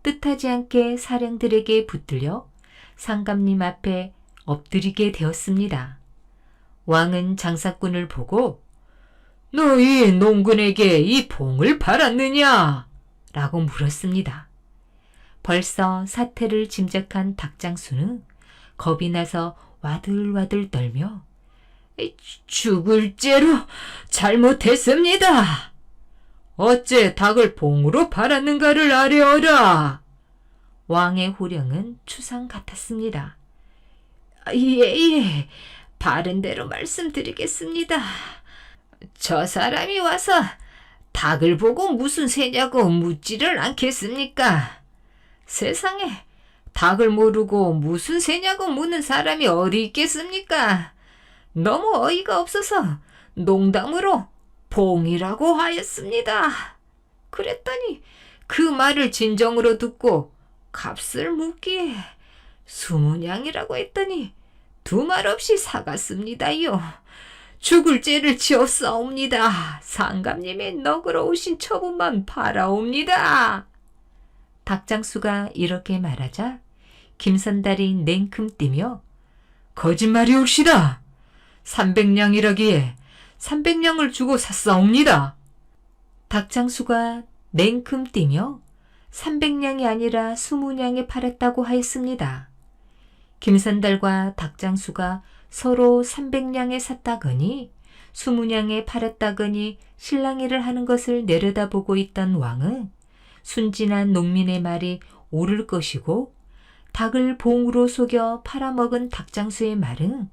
뜻하지 않게 사령들에게 붙들려 상감님 앞에 엎드리게 되었습니다. 왕은 장사꾼을 보고 너희 농군에게 이 봉을 팔았느냐? 라고 물었습니다. 벌써 사태를 짐작한 닭장수는 겁이 나서 와들와들 떨며 죽을 죄로 잘못했습니다. 어째 닭을 봉으로 팔았는가를 아뢰어라. 왕의 호령은 추상 같았습니다. 예, 바른 대로 말씀드리겠습니다. 저 사람이 와서 닭을 보고 무슨 새냐고 묻지를 않겠습니까? 세상에 닭을 모르고 무슨 새냐고 묻는 사람이 어디 있겠습니까? 너무 어이가 없어서 농담으로 봉이라고 하였습니다. 그랬더니 그 말을 진정으로 듣고 값을 묻기에 20냥이라고 했더니 두 말 없이 사갔습니다요. 죽을 죄를 지었사옵니다. 상감님의 너그러우신 처분만 바라옵니다. 닭장수가 이렇게 말하자 김선달이 냉큼 뛰며 거짓말이옵시다. 300냥이라기에 300냥을 주고 샀사옵니다. 닭장수가 냉큼 뛰며 300냥이 아니라 20냥에 팔았다고 하였습니다. 김선달과 닭장수가 서로 300냥에 샀다거니 수문양에 팔았다거니 실랑이를 하는 것을 내려다보고 있던 왕은 순진한 농민의 말이 옳을 것이고 닭을 봉으로 속여 팔아먹은 닭장수의 말은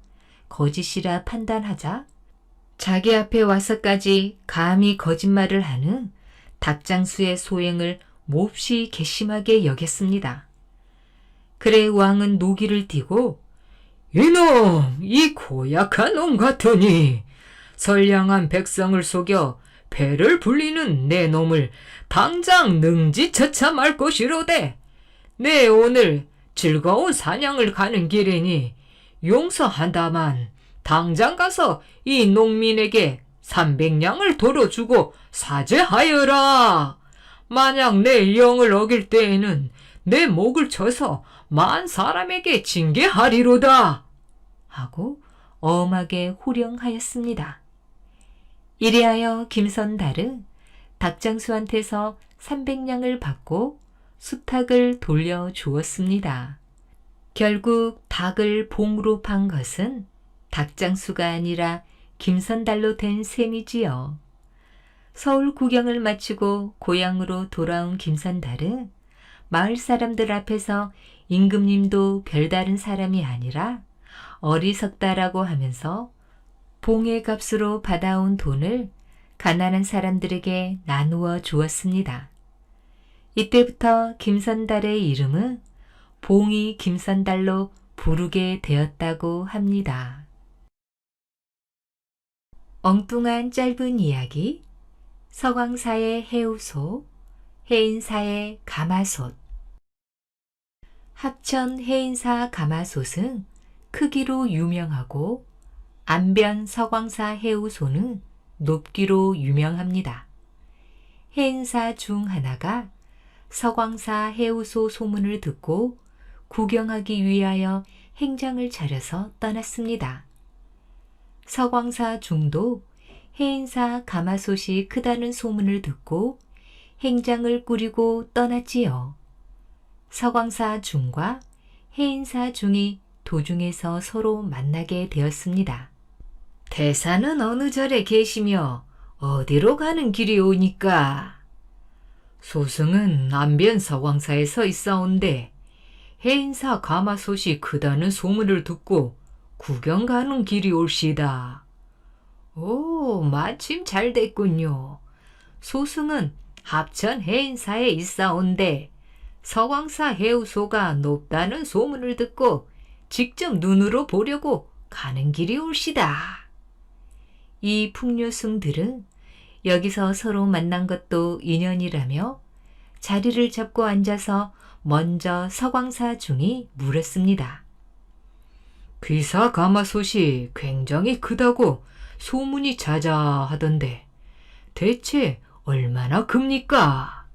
거짓이라 판단하자 자기 앞에 와서까지 감히 거짓말을 하는 닭장수의 소행을 몹시 괘씸하게 여겼습니다. 그래 왕은 노기를 띠고 이놈, 이 고약한 놈 같으니 선량한 백성을 속여 배를 불리는 내 놈을 당장 능지처참할 것이로되 내 오늘 즐거운 사냥을 가는 길이니 용서한다만 당장 가서 이 농민에게 300냥을 도로 주고 사죄하여라. 만약 내 영을 어길 때에는 내 목을 쳐서 만 사람에게 징계하리로다. 하고 엄하게 호령하였습니다. 이리하여 김선달은 닭장수한테서 300냥을 받고 수탉을 돌려주었습니다. 결국 닭을 봉으로 판 것은 닭장수가 아니라 김선달로 된 셈이지요. 서울 구경을 마치고 고향으로 돌아온 김선달은 마을 사람들 앞에서 임금님도 별다른 사람이 아니라 어리석다라고 하면서 봉의 값으로 받아온 돈을 가난한 사람들에게 나누어 주었습니다. 이때부터 김선달의 이름은 봉이 김선달로 부르게 되었다고 합니다. 엉뚱한 짧은 이야기, 서광사의 해우소, 해인사의 가마솥. 합천 해인사 가마솥은 크기로 유명하고 안변 서광사 해우소는 높기로 유명합니다. 해인사 중 하나가 서광사 해우소 소문을 듣고 구경하기 위하여 행장을 차려서 떠났습니다. 서광사 중도 해인사 가마솥이 크다는 소문을 듣고 행장을 꾸리고 떠났지요. 서광사 중과 해인사 중이 도중에서 서로 만나게 되었습니다. 대사는 어느 절에 계시며 어디로 가는 길이 오니까? 소승은 안변 서광사에 서 있사온데 해인사 가마솥이 크다는 소문을 듣고 구경 가는 길이 올시다. 오, 마침 잘 됐군요. 소승은 합천 해인사에 있사온데 서광사 해우소가 높다는 소문을 듣고 직접 눈으로 보려고 가는 길이 올시다. 이 풍류승들은 여기서 서로 만난 것도 인연이라며 자리를 잡고 앉아서 먼저 서광사 중이 물었습니다. 귀사 가마솥이 굉장히 크다고 소문이 자자하던데 대체 얼마나 큽니까?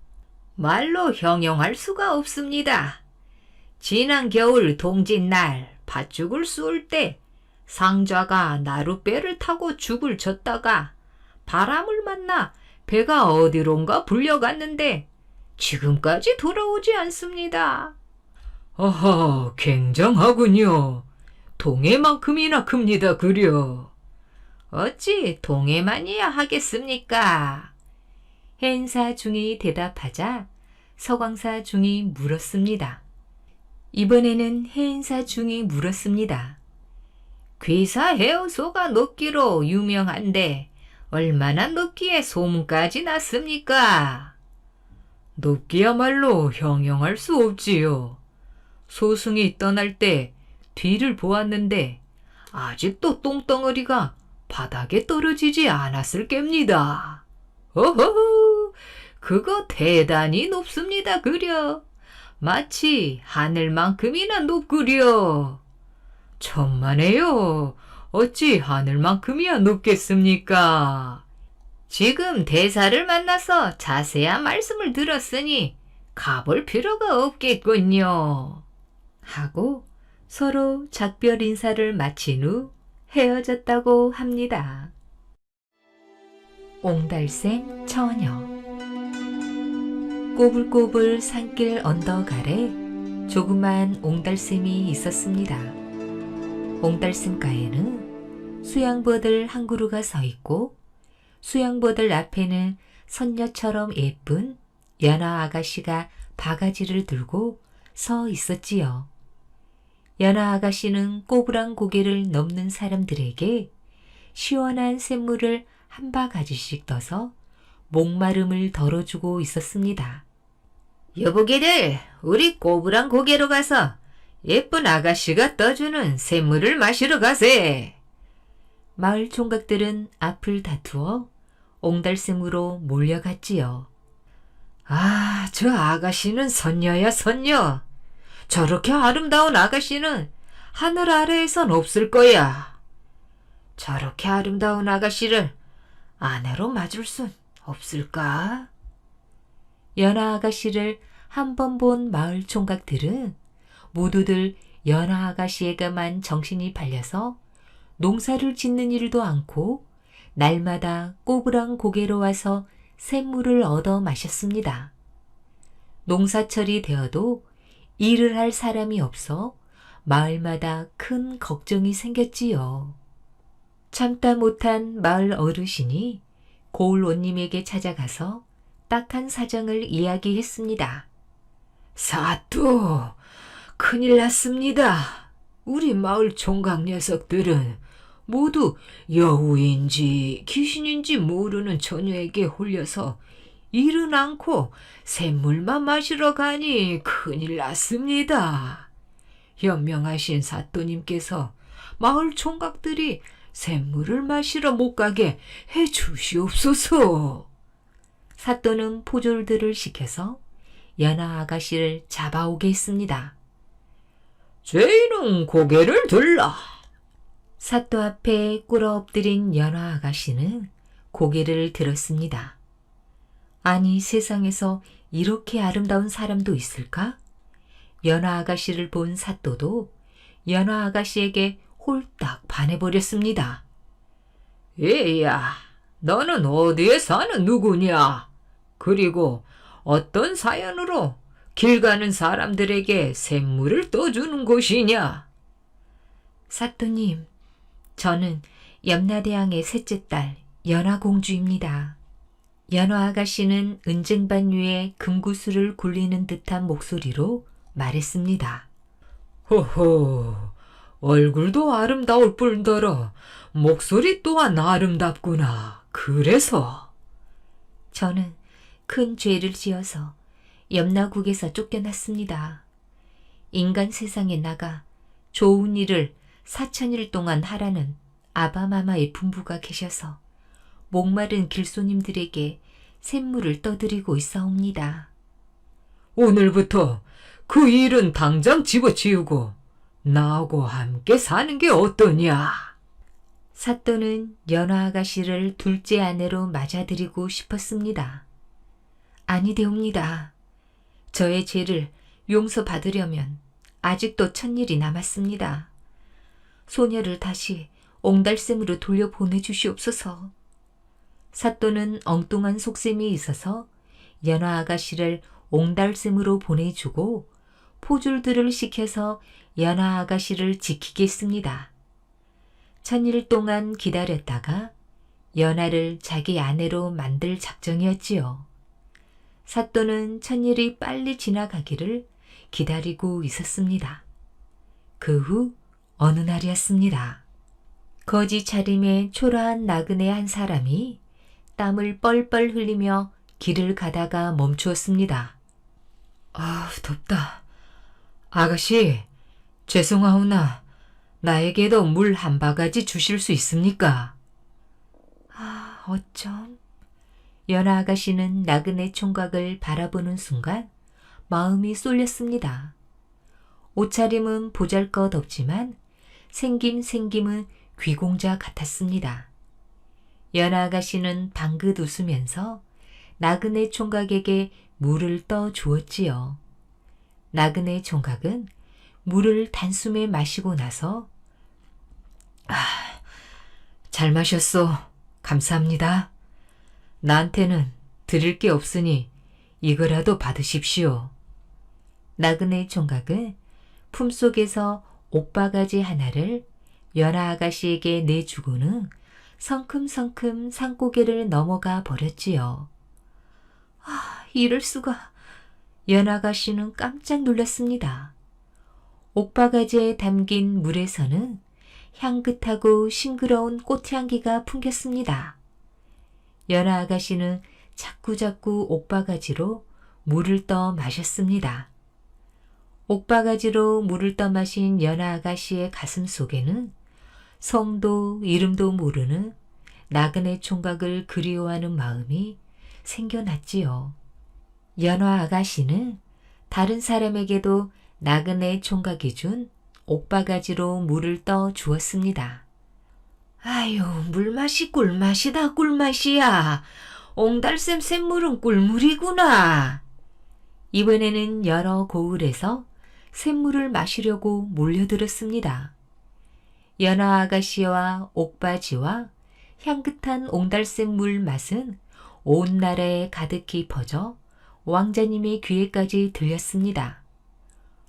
말로 형용할 수가 없습니다. 지난 겨울 동짓날 팥죽을 쏠 때 상좌가 나룻배를 타고 죽을 졌다가 바람을 만나 배가 어디론가 불려갔는데 지금까지 돌아오지 않습니다. 아하, 굉장하군요. 동해만큼이나 큽니다, 그려. 어찌 동해만이야 하겠습니까? 해인사 중이 대답하자 서광사 중이 물었습니다. 이번에는 해인사 중이 물었습니다. 귀사 해우소가 높기로 유명한데 얼마나 높기에 소문까지 났습니까? 높기야말로 형용할 수 없지요. 소승이 떠날 때 뒤를 보았는데 아직도 똥덩어리가 바닥에 떨어지지 않았을 깹니다. 어허, 그거 대단히 높습니다 그려. 마치 하늘만큼이나 높구려. 천만에요. 어찌 하늘만큼이야 높겠습니까? 지금 대사를 만나서 자세한 말씀을 들었으니 가볼 필요가 없겠군요. 하고 서로 작별 인사를 마친 후 헤어졌다고 합니다. 옹달샘 처녀. 꼬불꼬불 산길 언덕 아래 조그만 옹달샘이 있었습니다. 옹달샘가에는 수양버들 한 그루가 서 있고 수양버들 앞에는 선녀처럼 예쁜 연화 아가씨가 바가지를 들고 서 있었지요. 연화 아가씨는 꼬부랑 고개를 넘는 사람들에게 시원한 샘물을 한 바가지씩 떠서 목마름을 덜어주고 있었습니다. 여보게들, 우리 꼬부랑 고개로 가서 예쁜 아가씨가 떠주는 샘물을 마시러 가세. 마을 총각들은 앞을 다투어 옹달샘으로 몰려갔지요. 아, 저 아가씨는 선녀야, 선녀. 저렇게 아름다운 아가씨는 하늘 아래에선 없을 거야. 저렇게 아름다운 아가씨를 아내로 맞을 순 없을까? 연하 아가씨를 한 번 본 마을 총각들은 모두들 연하 아가씨에게만 정신이 팔려서 농사를 짓는 일도 않고 날마다 꼬부랑 고개로 와서 샘물을 얻어 마셨습니다. 농사철이 되어도 일을 할 사람이 없어 마을마다 큰 걱정이 생겼지요. 참다 못한 마을 어르신이 고을원님에게 찾아가서 딱한 사정을 이야기했습니다. 사또, 큰일 났습니다. 우리 마을 총각 녀석들은 모두 여우인지 귀신인지 모르는 처녀에게 홀려서 일은 않고 샘물만 마시러 가니 큰일 났습니다. 현명하신 사또님께서 마을 총각들이 샘물을 마시러 못 가게 해 주시옵소서. 사또는 포졸들을 시켜서 연하 아가씨를 잡아오게 했습니다. 죄인은 고개를 들라. 사또 앞에 꿇어 엎드린 연하 아가씨는 고개를 들었습니다. 아니, 세상에서 이렇게 아름다운 사람도 있을까? 연하 아가씨를 본 사또도 연하 아가씨에게 홀딱 반해버렸습니다. 얘야, 너는 어디에 사는 누구냐? 그리고 어떤 사연으로 길 가는 사람들에게 샘물을 떠주는 곳이냐? 사또님, 저는 염라대왕의 셋째 딸 연화공주입니다. 연화 아가씨는 은쟁반 위에 금구슬을 굴리는 듯한 목소리로 말했습니다. 호호, 얼굴도 아름다울 뿐더러 목소리 또한 아름답구나. 그래서 저는 큰 죄를 지어서 염라국에서 쫓겨났습니다. 인간 세상에 나가 좋은 일을 4,000일 동안 하라는 아바마마의 분부가 계셔서 목마른 길손님들에게 샘물을 떠드리고 있사옵니다. 오늘부터 그 일은 당장 집어치우고 나하고 함께 사는 게 어떠냐? 사또는 연화 아가씨를 둘째 아내로 맞아들이고 싶었습니다. 아니되옵니다. 저의 죄를 용서받으려면 아직도 1,000일이 남았습니다. 소녀를 다시 옹달샘으로 돌려보내주시옵소서. 사또는 엉뚱한 속셈이 있어서 연화 아가씨를 옹달샘으로 보내주고 포졸들을 시켜서 연화 아가씨를 지키게 했습니다. 1,000일 동안 기다렸다가 연화를 자기 아내로 만들 작정이었지요. 사또는 1,000일이 빨리 지나가기를 기다리고 있었습니다. 그 후 어느 날이었습니다. 거지 차림의 초라한 나그네 한 사람이 땀을 뻘뻘 흘리며 길을 가다가 멈추었습니다. 아, 덥다. 아가씨, 죄송하오나 나에게도 물 한 바가지 주실 수 있습니까? 아, 어쩜? 연하 아가씨는 나그네 총각을 바라보는 순간 마음이 쏠렸습니다. 옷차림은 보잘것없지만 생김은 귀공자 같았습니다. 연하 아가씨는 방긋 웃으면서 나그네 총각에게 물을 떠 주었지요. 나그네 총각은 물을 단숨에 마시고 나서 잘 마셨소. 감사합니다. 나한테는 드릴 게 없으니 이거라도 받으십시오. 나그네 총각은 품속에서 옷바가지 하나를 연하 아가씨에게 내주고는 성큼성큼 산고개를 넘어가 버렸지요. 이럴 수가. 연하 아가씨는 깜짝 놀랐습니다. 옥바가지에 담긴 물에서는 향긋하고 싱그러운 꽃향기가 풍겼습니다. 연하 아가씨는 자꾸자꾸 옥바가지로 물을 떠 마셨습니다. 옥바가지로 물을 떠 마신 연하 아가씨의 가슴 속에는 성도 이름도 모르는 나그네 총각을 그리워하는 마음이 생겨났지요. 연화 아가씨는 다른 사람에게도 나그네 총각이 준 옥바가지로 물을 떠 주었습니다. 아유, 물맛이 꿀맛이다, 꿀맛이야. 옹달샘 샘물은 꿀물이구나. 이번에는 여러 고을에서 샘물을 마시려고 몰려들었습니다. 연화 아가씨와 옥바지와 향긋한 옹달샘 물 맛은 온 나라에 가득히 퍼져 왕자님의 귀에까지 들렸습니다.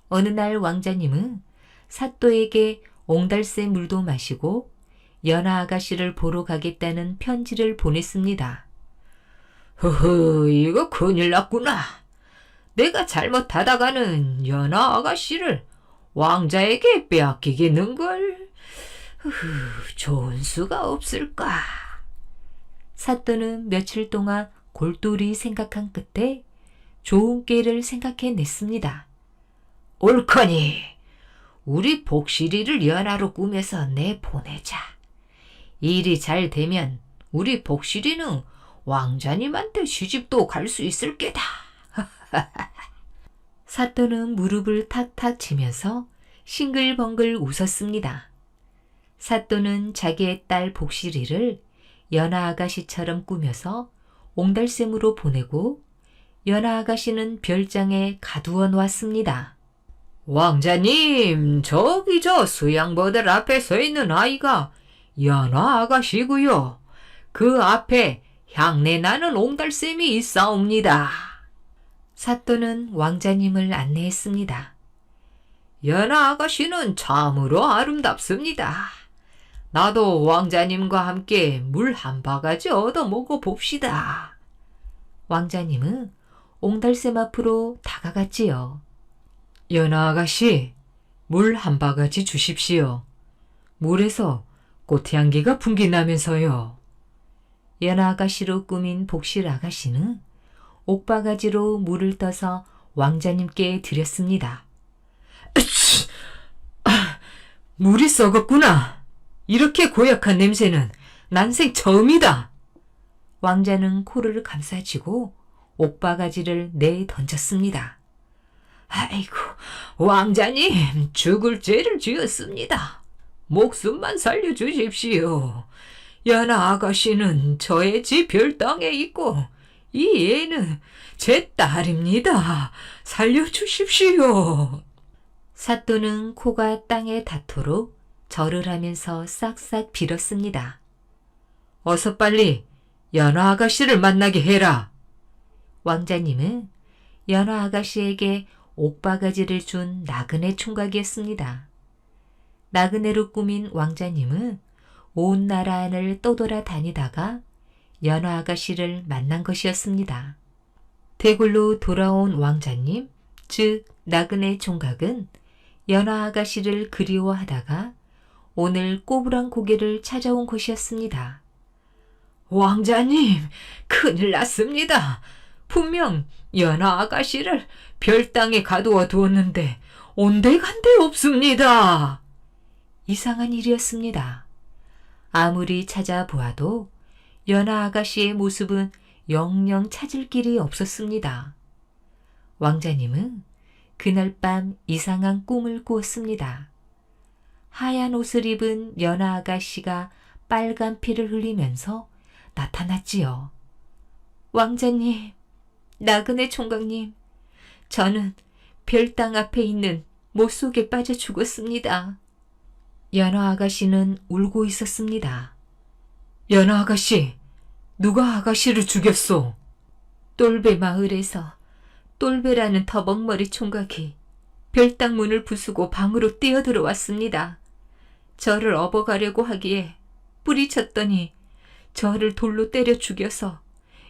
어느 날 왕자님은 사또에게 옹달샘 물도 마시고 연하 아가씨를 보러 가겠다는 편지를 보냈습니다. 허허, 이거 큰일 났구나. 내가 잘못하다가는 연하 아가씨를 왕자에게 빼앗기겠는걸. 좋은 수가 없을까. 사또는 며칠 동안 골똘히 생각한 끝에 좋은 꾀를 생각해냈습니다. 옳거니 우리 복실이를 연하로 꾸며서 내보내자. 일이 잘 되면 우리 복실이는 왕자님한테 시집도 갈 수 있을 게다. 사또는 무릎을 탁탁 치면서 싱글벙글 웃었습니다. 사또는 자기의 딸 복실이를 연하 아가씨처럼 꾸며서 옹달샘으로 보내고 연하 아가씨는 별장에 가두어 놓았습니다. 왕자님, 저기 저 수양버들 앞에 서 있는 아이가 연하 아가씨고요. 그 앞에 향내 나는 옹달샘이 있사옵니다. 사또는 왕자님을 안내했습니다. 연하 아가씨는 참으로 아름답습니다. 나도 왕자님과 함께 물 한 바가지 얻어 먹어 봅시다. 왕자님은 옹달샘 앞으로 다가갔지요. 연하 아가씨, 물 한 바가지 주십시오. 물에서 꽃향기가 풍기나면서요. 연하 아가씨로 꾸민 복실 아가씨는 옥바가지로 물을 떠서 왕자님께 드렸습니다. 물이 썩었구나. 이렇게 고약한 냄새는 난생 처음이다. 왕자는 코를 감싸쥐고 옥바가지를 내던졌습니다. 아이고, 왕자님, 죽을 죄를 지었습니다. 목숨만 살려주십시오. 연하 아가씨는 저의 집 별땅에 있고 이 애는 제 딸입니다. 살려주십시오. 사또는 코가 땅에 닿도록 절을 하면서 싹싹 빌었습니다. 어서 빨리 연하 아가씨를 만나게 해라. 왕자님은 연하 아가씨에게 옥바가지를 준 나그네 총각이었습니다. 나그네로 꾸민 왕자님은 온 나라 안을 떠돌아 다니다가 연하 아가씨를 만난 것이었습니다. 대굴로 돌아온 왕자님, 즉 나그네 총각은 연하 아가씨를 그리워하다가 오늘 꼬부랑 고개를 찾아온 것이었습니다. 왕자님, 큰일 났습니다. 분명 연하 아가씨를 별땅에 가두어 두었는데 온데간데 없습니다. 이상한 일이었습니다. 아무리 찾아보아도 연하 아가씨의 모습은 영영 찾을 길이 없었습니다. 왕자님은 그날 밤 이상한 꿈을 꾸었습니다. 하얀 옷을 입은 연하 아가씨가 빨간 피를 흘리면서 나타났지요. 왕자님, 나그네 총각님, 저는 별땅 앞에 있는 못 속에 빠져 죽었습니다. 연하 아가씨는 울고 있었습니다. 연하 아가씨, 누가 아가씨를 죽였소? 똘베 마을에서 똘베라는 더벅머리 총각이 별땅 문을 부수고 방으로 뛰어들어왔습니다. 저를 업어가려고 하기에 뿌리쳤더니 저를 돌로 때려 죽여서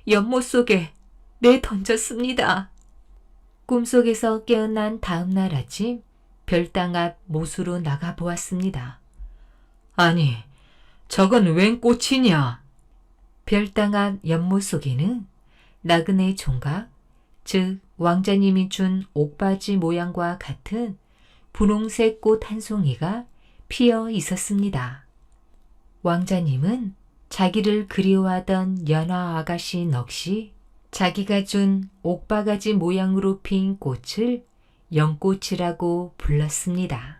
연못 속에 내던졌습니다. 꿈속에서 깨어난 다음 날 아침 별당 앞 못으로 나가보았습니다. 아니, 저건 웬 꽃이냐? 별당 앞 연못 속에는 나그네 총각, 즉 왕자님이 준 옥바지 모양과 같은 분홍색 꽃 한 송이가 피어 있었습니다. 왕자님은 자기를 그리워하던 연화 아가씨 넋이 자기가 준 옥바가지 모양으로 핀 꽃을 연꽃이라고 불렀습니다.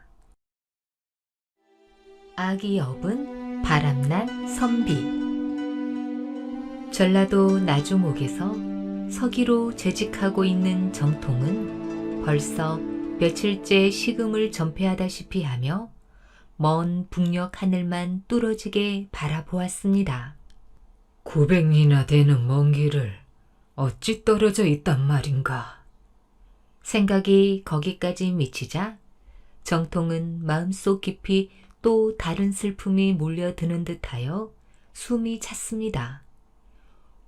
아기 여분 바람난 선비. 전라도 나주목에서 서기로 재직하고 있는 정통은 벌써 며칠째 식음을 전폐하다시피 하며 먼 북녘 하늘만 뚫어지게 바라보았습니다. 900리나 되는 먼 길을 어찌 떨어져 있단 말인가? 생각이 거기까지 미치자 정통은 마음속 깊이 또 다른 슬픔이 몰려드는 듯하여 숨이 찼습니다.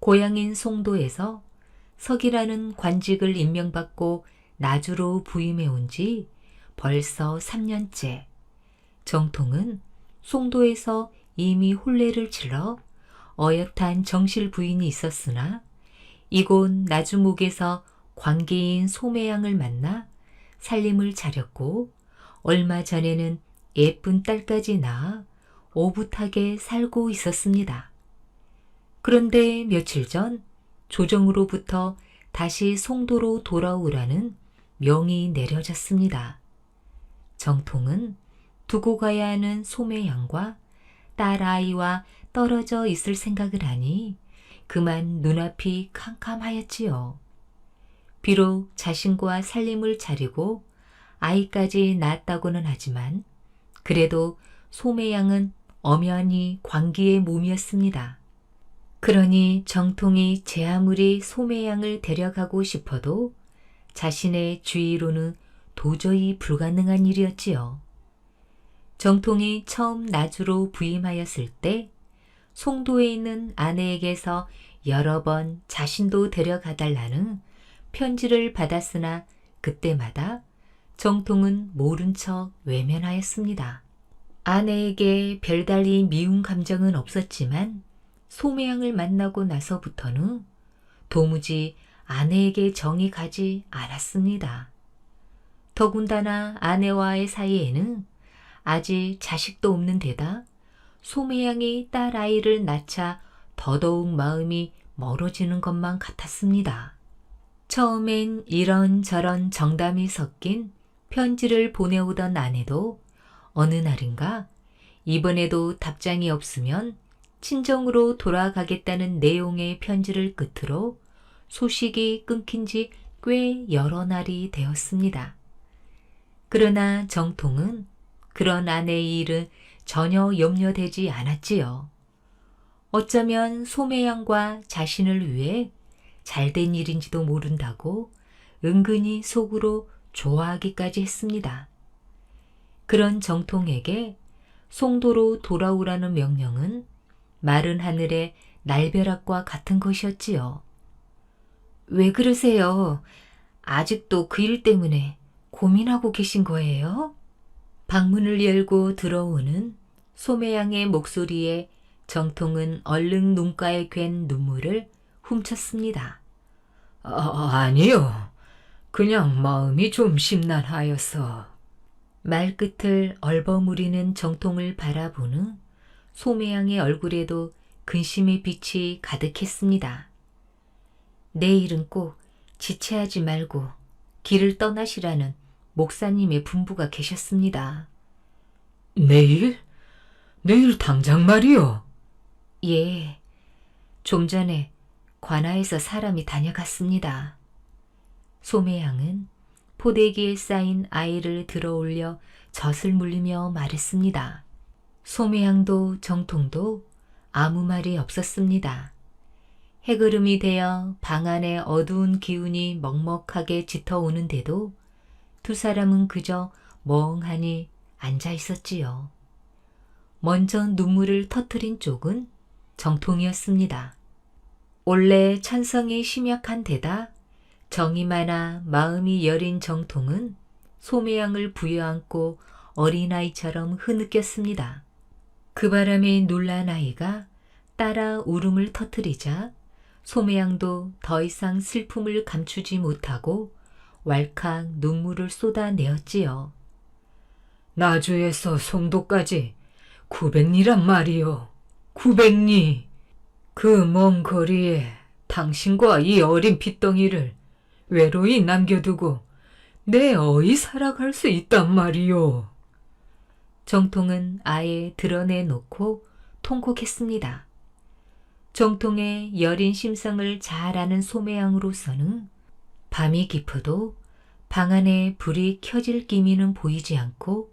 고향인 송도에서 서기라는 관직을 임명받고 나주로 부임해 온 지 벌써 3년째. 정통은 송도에서 이미 혼례를 치러 어엿한 정실 부인이 있었으나 이곳 나주목에서 광기인 소매양을 만나 살림을 차렸고 얼마 전에는 예쁜 딸까지 낳아 오붓하게 살고 있었습니다. 그런데 며칠 전 조정으로부터 다시 송도로 돌아오라는 명이 내려졌습니다. 정통은 두고 가야 하는 소매양과 딸아이와 떨어져 있을 생각을 하니 그만 눈앞이 캄캄하였지요. 비록 자신과 살림을 차리고 아이까지 낳았다고는 하지만 그래도 소매양은 엄연히 광기의 몸이었습니다. 그러니 정통이 제 아무리 소매양을 데려가고 싶어도 자신의 주의로는 도저히 불가능한 일이었지요. 정통이 처음 나주로 부임하였을 때 송도에 있는 아내에게서 여러 번 자신도 데려가달라는 편지를 받았으나 그때마다 정통은 모른 척 외면하였습니다. 아내에게 별달리 미운 감정은 없었지만 소매양을 만나고 나서부터는 도무지 아내에게 정이 가지 않았습니다. 더군다나 아내와의 사이에는 아직 자식도 없는 데다 소매양이 딸아이를 낳자 더더욱 마음이 멀어지는 것만 같았습니다. 처음엔 이런저런 정담이 섞인 편지를 보내오던 아내도 어느 날인가 이번에도 답장이 없으면 친정으로 돌아가겠다는 내용의 편지를 끝으로 소식이 끊긴 지 꽤 여러 날이 되었습니다. 그러나 정통은 그런 아내의 일은 전혀 염려되지 않았지요. 어쩌면 소매양과 자신을 위해 잘된 일인지도 모른다고 은근히 속으로 좋아하기까지 했습니다. 그런 정통에게 송도로 돌아오라는 명령은 마른 하늘의 날벼락과 같은 것이었지요. 왜 그러세요? 아직도 그 일 때문에 고민하고 계신 거예요? 방문을 열고 들어오는 소매양의 목소리에 정통은 얼른 눈가에 괜 눈물을 훔쳤습니다. 아니요. 그냥 마음이 좀 심란하여서. 말끝을 얼버무리는 정통을 바라보는 소매양의 얼굴에도 근심의 빛이 가득했습니다. 내일은 꼭 지체하지 말고 길을 떠나시라는 목사님의 분부가 계셨습니다. 내일? 내일 당장 말이요. 예, 좀 전에 관아에서 사람이 다녀갔습니다. 소매양은 포대기에 쌓인 아이를 들어올려 젖을 물리며 말했습니다. 소매양도 정통도 아무 말이 없었습니다. 해그름이 되어 방 안의 어두운 기운이 먹먹하게 짙어오는데도 두 사람은 그저 멍하니 앉아 있었지요. 먼저 눈물을 터뜨린 쪽은 정통이었습니다. 원래 천성이 심약한 데다 정이 많아 마음이 여린 정통은 소매양을 부여안고 어린아이처럼 흐느꼈습니다. 그 바람에 놀란 아이가 따라 울음을 터뜨리자 소매양도 더 이상 슬픔을 감추지 못하고 왈칵 눈물을 쏟아내었지요. 나주에서 송도까지 900리란 말이요. 900리. 그 먼 거리에 당신과 이 어린 핏덩이를 외로이 남겨두고 내 어이 살아갈 수 있단 말이요. 정통은 아예 드러내놓고 통곡했습니다. 정통의 여린 심성을 잘 아는 소매양으로서는 밤이 깊어도 방 안에 불이 켜질 기미는 보이지 않고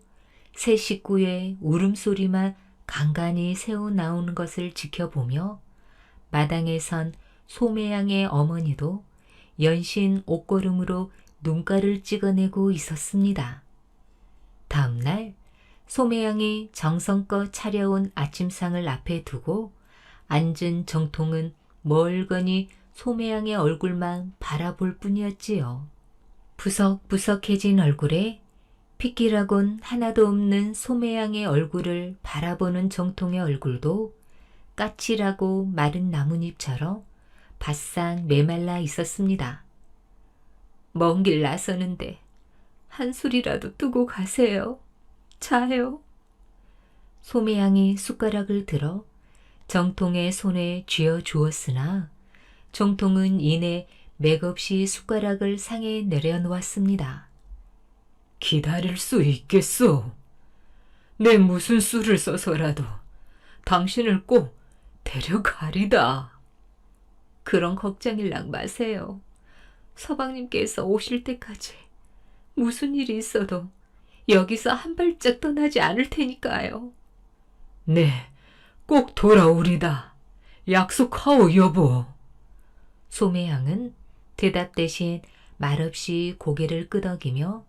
새 식구의 울음소리만 간간히 새어나오는 것을 지켜보며 마당에 선 소매양의 어머니도 연신 옷걸음으로 눈가를 찍어내고 있었습니다. 다음 날 소매양이 정성껏 차려온 아침상을 앞에 두고 앉은 정통은 멀거니 소매양의 얼굴만 바라볼 뿐이었지요. 부석부석해진 얼굴에 핏기라곤 하나도 없는 소매양의 얼굴을 바라보는 정통의 얼굴도 까칠하고 마른 나뭇잎처럼 바싹 메말라 있었습니다. 먼 길 나서는데 한술이라도 뜨고 가세요. 자요. 소매양이 숟가락을 들어 정통의 손에 쥐어 주었으나 정통은 이내 맥없이 숟가락을 상에 내려놓았습니다. 기다릴 수 있겠소. 내 무슨 수를 써서라도 당신을 꼭 데려가리다. 그런 걱정일랑 마세요. 서방님께서 오실 때까지 무슨 일이 있어도 여기서 한 발짝 떠나지 않을 테니까요. 네, 꼭 돌아오리다. 약속하오, 여보. 소매양은 대답 대신 말없이 고개를 끄덕이며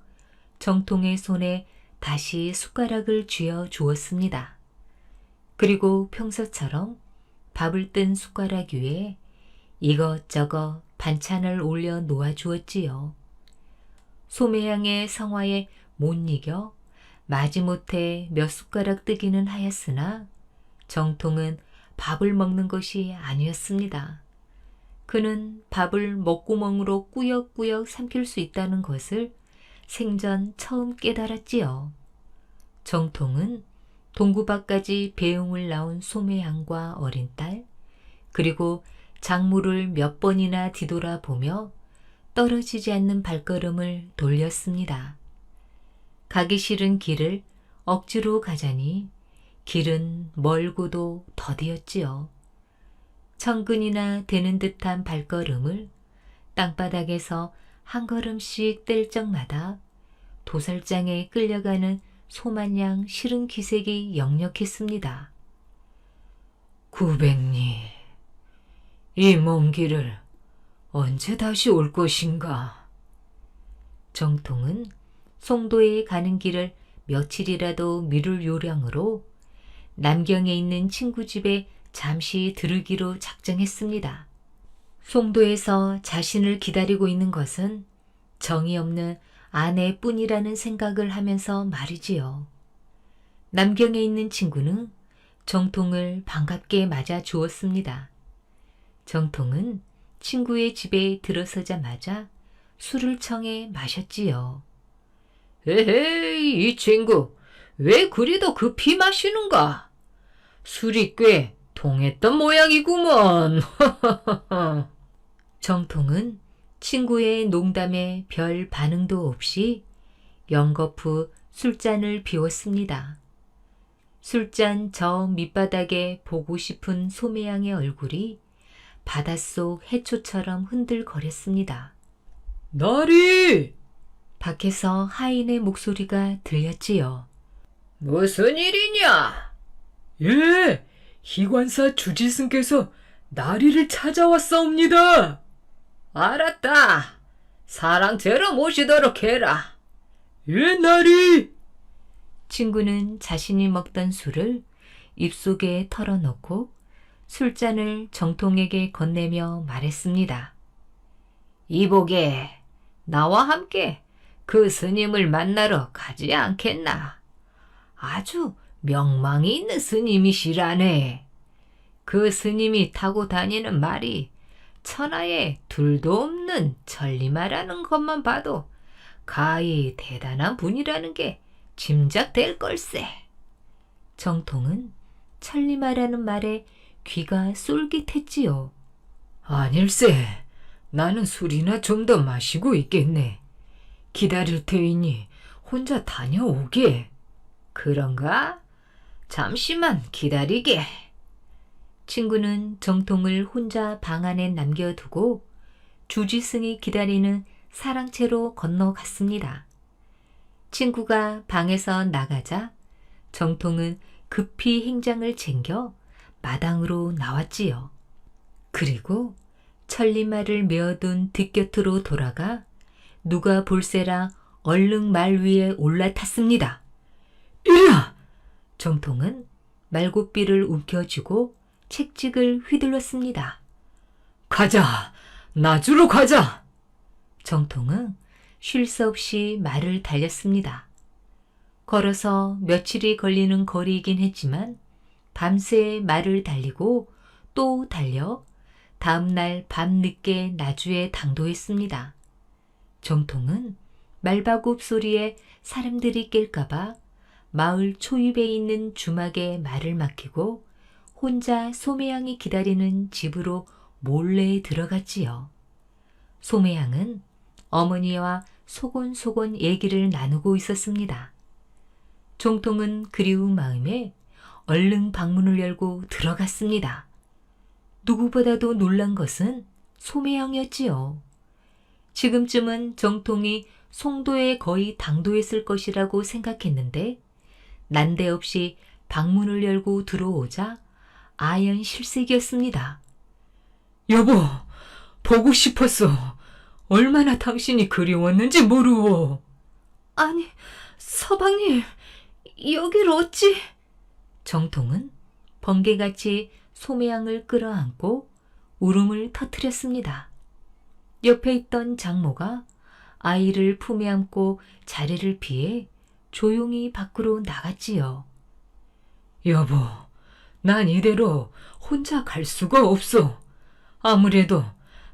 정통의 손에 다시 숟가락을 쥐어 주었습니다. 그리고 평소처럼 밥을 뜬 숟가락 위에 이것저것 반찬을 올려 놓아 주었지요. 소매양의 성화에 못 이겨 마지못해 몇 숟가락 뜨기는 하였으나 정통은 밥을 먹는 것이 아니었습니다. 그는 밥을 먹구멍으로 꾸역꾸역 삼킬 수 있다는 것을 생전 처음 깨달았지요. 정통은 동구밭까지 배웅을 나온 소매양과 어린 딸, 그리고 작물을 몇 번이나 뒤돌아보며 떨어지지 않는 발걸음을 돌렸습니다. 가기 싫은 길을 억지로 가자니 길은 멀고도 더디었지요. 천근이나 되는 듯한 발걸음을 땅바닥에서 한 걸음씩 뗄 적마다 도살장에 끌려가는 소마냥 싫은 기색이 역력했습니다. 900리. 이 먼 길을 언제 다시 올 것인가? 정통은 송도에 가는 길을 며칠이라도 미룰 요량으로 남경에 있는 친구 집에 잠시 들으기로 작정했습니다. 송도에서 자신을 기다리고 있는 것은 정이 없는 아내뿐이라는 생각을 하면서 말이지요. 남경에 있는 친구는 정통을 반갑게 맞아 주었습니다. 정통은 친구의 집에 들어서자마자 술을 청해 마셨지요. 에헤이, 이 친구, 왜 그리도 급히 마시는가? 술이 꽤 통했던 모양이구먼. 정통은 친구의 농담에 별 반응도 없이 연거푸 술잔을 비웠습니다. 술잔 저 밑바닥에 보고 싶은 소매양의 얼굴이 바닷속 해초처럼 흔들거렸습니다. 나리! 밖에서 하인의 목소리가 들렸지요. 무슨 일이냐? 예, 희관사 주지승께서 나리를 찾아왔사옵니다. 알았다. 사랑제로 모시도록 해라. 예, 나리! 친구는 자신이 먹던 술을 입속에 털어넣고 술잔을 정통에게 건네며 말했습니다. 이보게, 나와 함께 그 스님을 만나러 가지 않겠나? 아주 명망이 있는 스님이시라네. 그 스님이 타고 다니는 말이 천하에 둘도 없는 천리마라는 것만 봐도 가히 대단한 분이라는 게 짐작될 걸세. 정통은 천리마라는 말에 귀가 쏠깃했지요. 아닐세. 나는 술이나 좀 더 마시고 있겠네. 기다릴 테이니 혼자 다녀오게. 그런가? 잠시만 기다리게. 친구는 정통을 혼자 방 안에 남겨두고 주지승이 기다리는 사랑채로 건너갔습니다. 친구가 방에서 나가자 정통은 급히 행장을 챙겨 마당으로 나왔지요. 그리고 천리마를 메어둔 뒷곁으로 돌아가 누가 볼세라 얼른 말 위에 올라탔습니다. 이리야! 정통은 말고삐를 움켜쥐고 책찍을 휘둘렀습니다. 가자! 나주로 가자! 정통은 쉴 새 없이 말을 달렸습니다. 걸어서 며칠이 걸리는 거리이긴 했지만 밤새 말을 달리고 또 달려 다음날 밤늦게 나주에 당도했습니다. 정통은 말바굽 소리에 사람들이 깰까봐 마을 초입에 있는 주막에 말을 맡기고 혼자 소매양이 기다리는 집으로 몰래 들어갔지요. 소매양은 어머니와 소곤소곤 얘기를 나누고 있었습니다. 정통은 그리운 마음에 얼른 방문을 열고 들어갔습니다. 누구보다도 놀란 것은 소매양이었지요. 지금쯤은 정통이 송도에 거의 당도했을 것이라고 생각했는데 난데없이 방문을 열고 들어오자 아연 실색이었습니다. 여보, 보고 싶었어. 얼마나 당신이 그리웠는지 모르오. 아니, 서방님, 여길 어찌... 정통은 번개같이 소매양을 끌어안고 울음을 터뜨렸습니다. 옆에 있던 장모가 아이를 품에 안고 자리를 피해 조용히 밖으로 나갔지요. 여보, 난 이대로 혼자 갈 수가 없어. 아무래도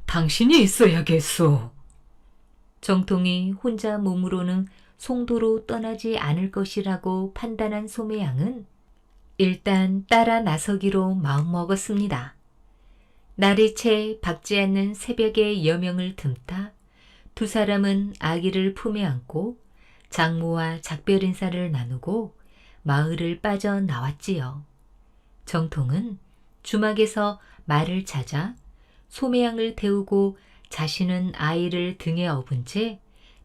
당신이 있어야겠소. 정통이 혼자 몸으로는 송도로 떠나지 않을 것이라고 판단한 소매양은 일단 따라 나서기로 마음먹었습니다. 날이 채 밝지 않는 새벽의 여명을 틈타 두 사람은 아기를 품에 안고 장모와 작별 인사를 나누고 마을을 빠져나왔지요. 정통은 주막에서 말을 찾아 소매양을 태우고 자신은 아이를 등에 업은 채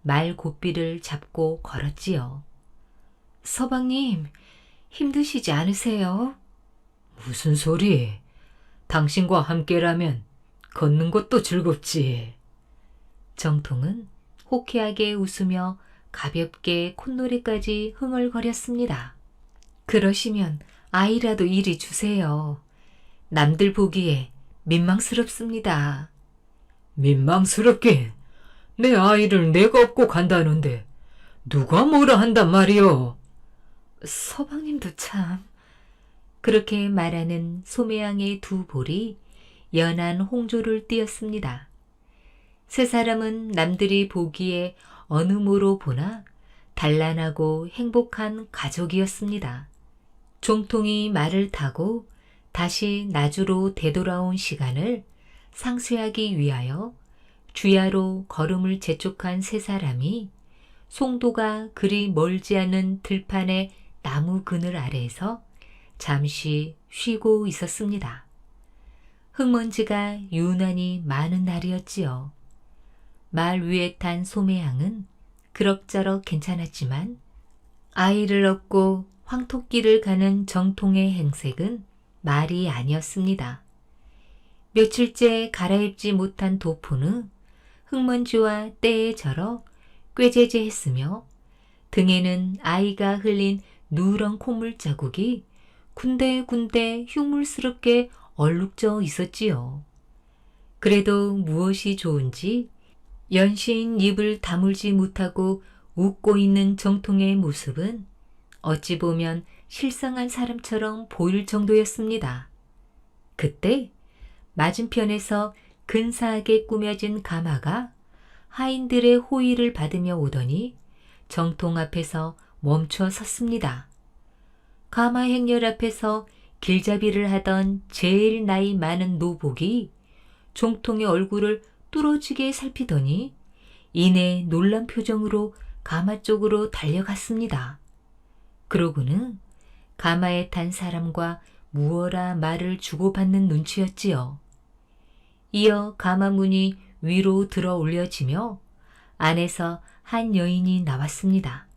말 고삐를 잡고 걸었지요. 서방님, 힘드시지 않으세요? 무슨 소리? 당신과 함께라면 걷는 것도 즐겁지. 정통은 호쾌하게 웃으며 가볍게 콧노래까지 흥얼거렸습니다. 그러시면 아이라도 이리 주세요. 남들 보기에 민망스럽습니다. 민망스럽긴. 내 아이를 내가 업고 간다는데 누가 뭐라 한단 말이오. 서방님도 참... 그렇게 말하는 소매양의 두 볼이 연한 홍조를 띄었습니다. 세 사람은 남들이 보기에 어느 모로 보나 단란하고 행복한 가족이었습니다. 종통이 말을 타고 다시 나주로 되돌아온 시간을 상쇄하기 위하여 주야로 걸음을 재촉한 세 사람이 송도가 그리 멀지 않은 들판의 나무 그늘 아래에서 잠시 쉬고 있었습니다. 흙먼지가 유난히 많은 날이었지요. 말 위에 탄 소매양은 그럭저럭 괜찮았지만 아이를 업고 황토길을 가는 정통의 행색은 말이 아니었습니다. 며칠째 갈아입지 못한 도포는 흙먼지와 때에 절어 꾀재재했으며 등에는 아이가 흘린 누런 콧물 자국이 군데군데 흉물스럽게 얼룩져 있었지요. 그래도 무엇이 좋은지 연신 입을 다물지 못하고 웃고 있는 정통의 모습은 어찌 보면 실상한 사람처럼 보일 정도였습니다. 그때 맞은편에서 근사하게 꾸며진 가마가 하인들의 호의를 받으며 오더니 정통 앞에서 멈춰 섰습니다. 가마 행렬 앞에서 길잡이를 하던 제일 나이 많은 노복이 정통의 얼굴을 뚫어지게 살피더니 이내 놀란 표정으로 가마 쪽으로 달려갔습니다. 그러고는 가마에 탄 사람과 무어라 말을 주고받는 눈치였지요. 이어 가마 문이 위로 들어 올려지며 안에서 한 여인이 나왔습니다.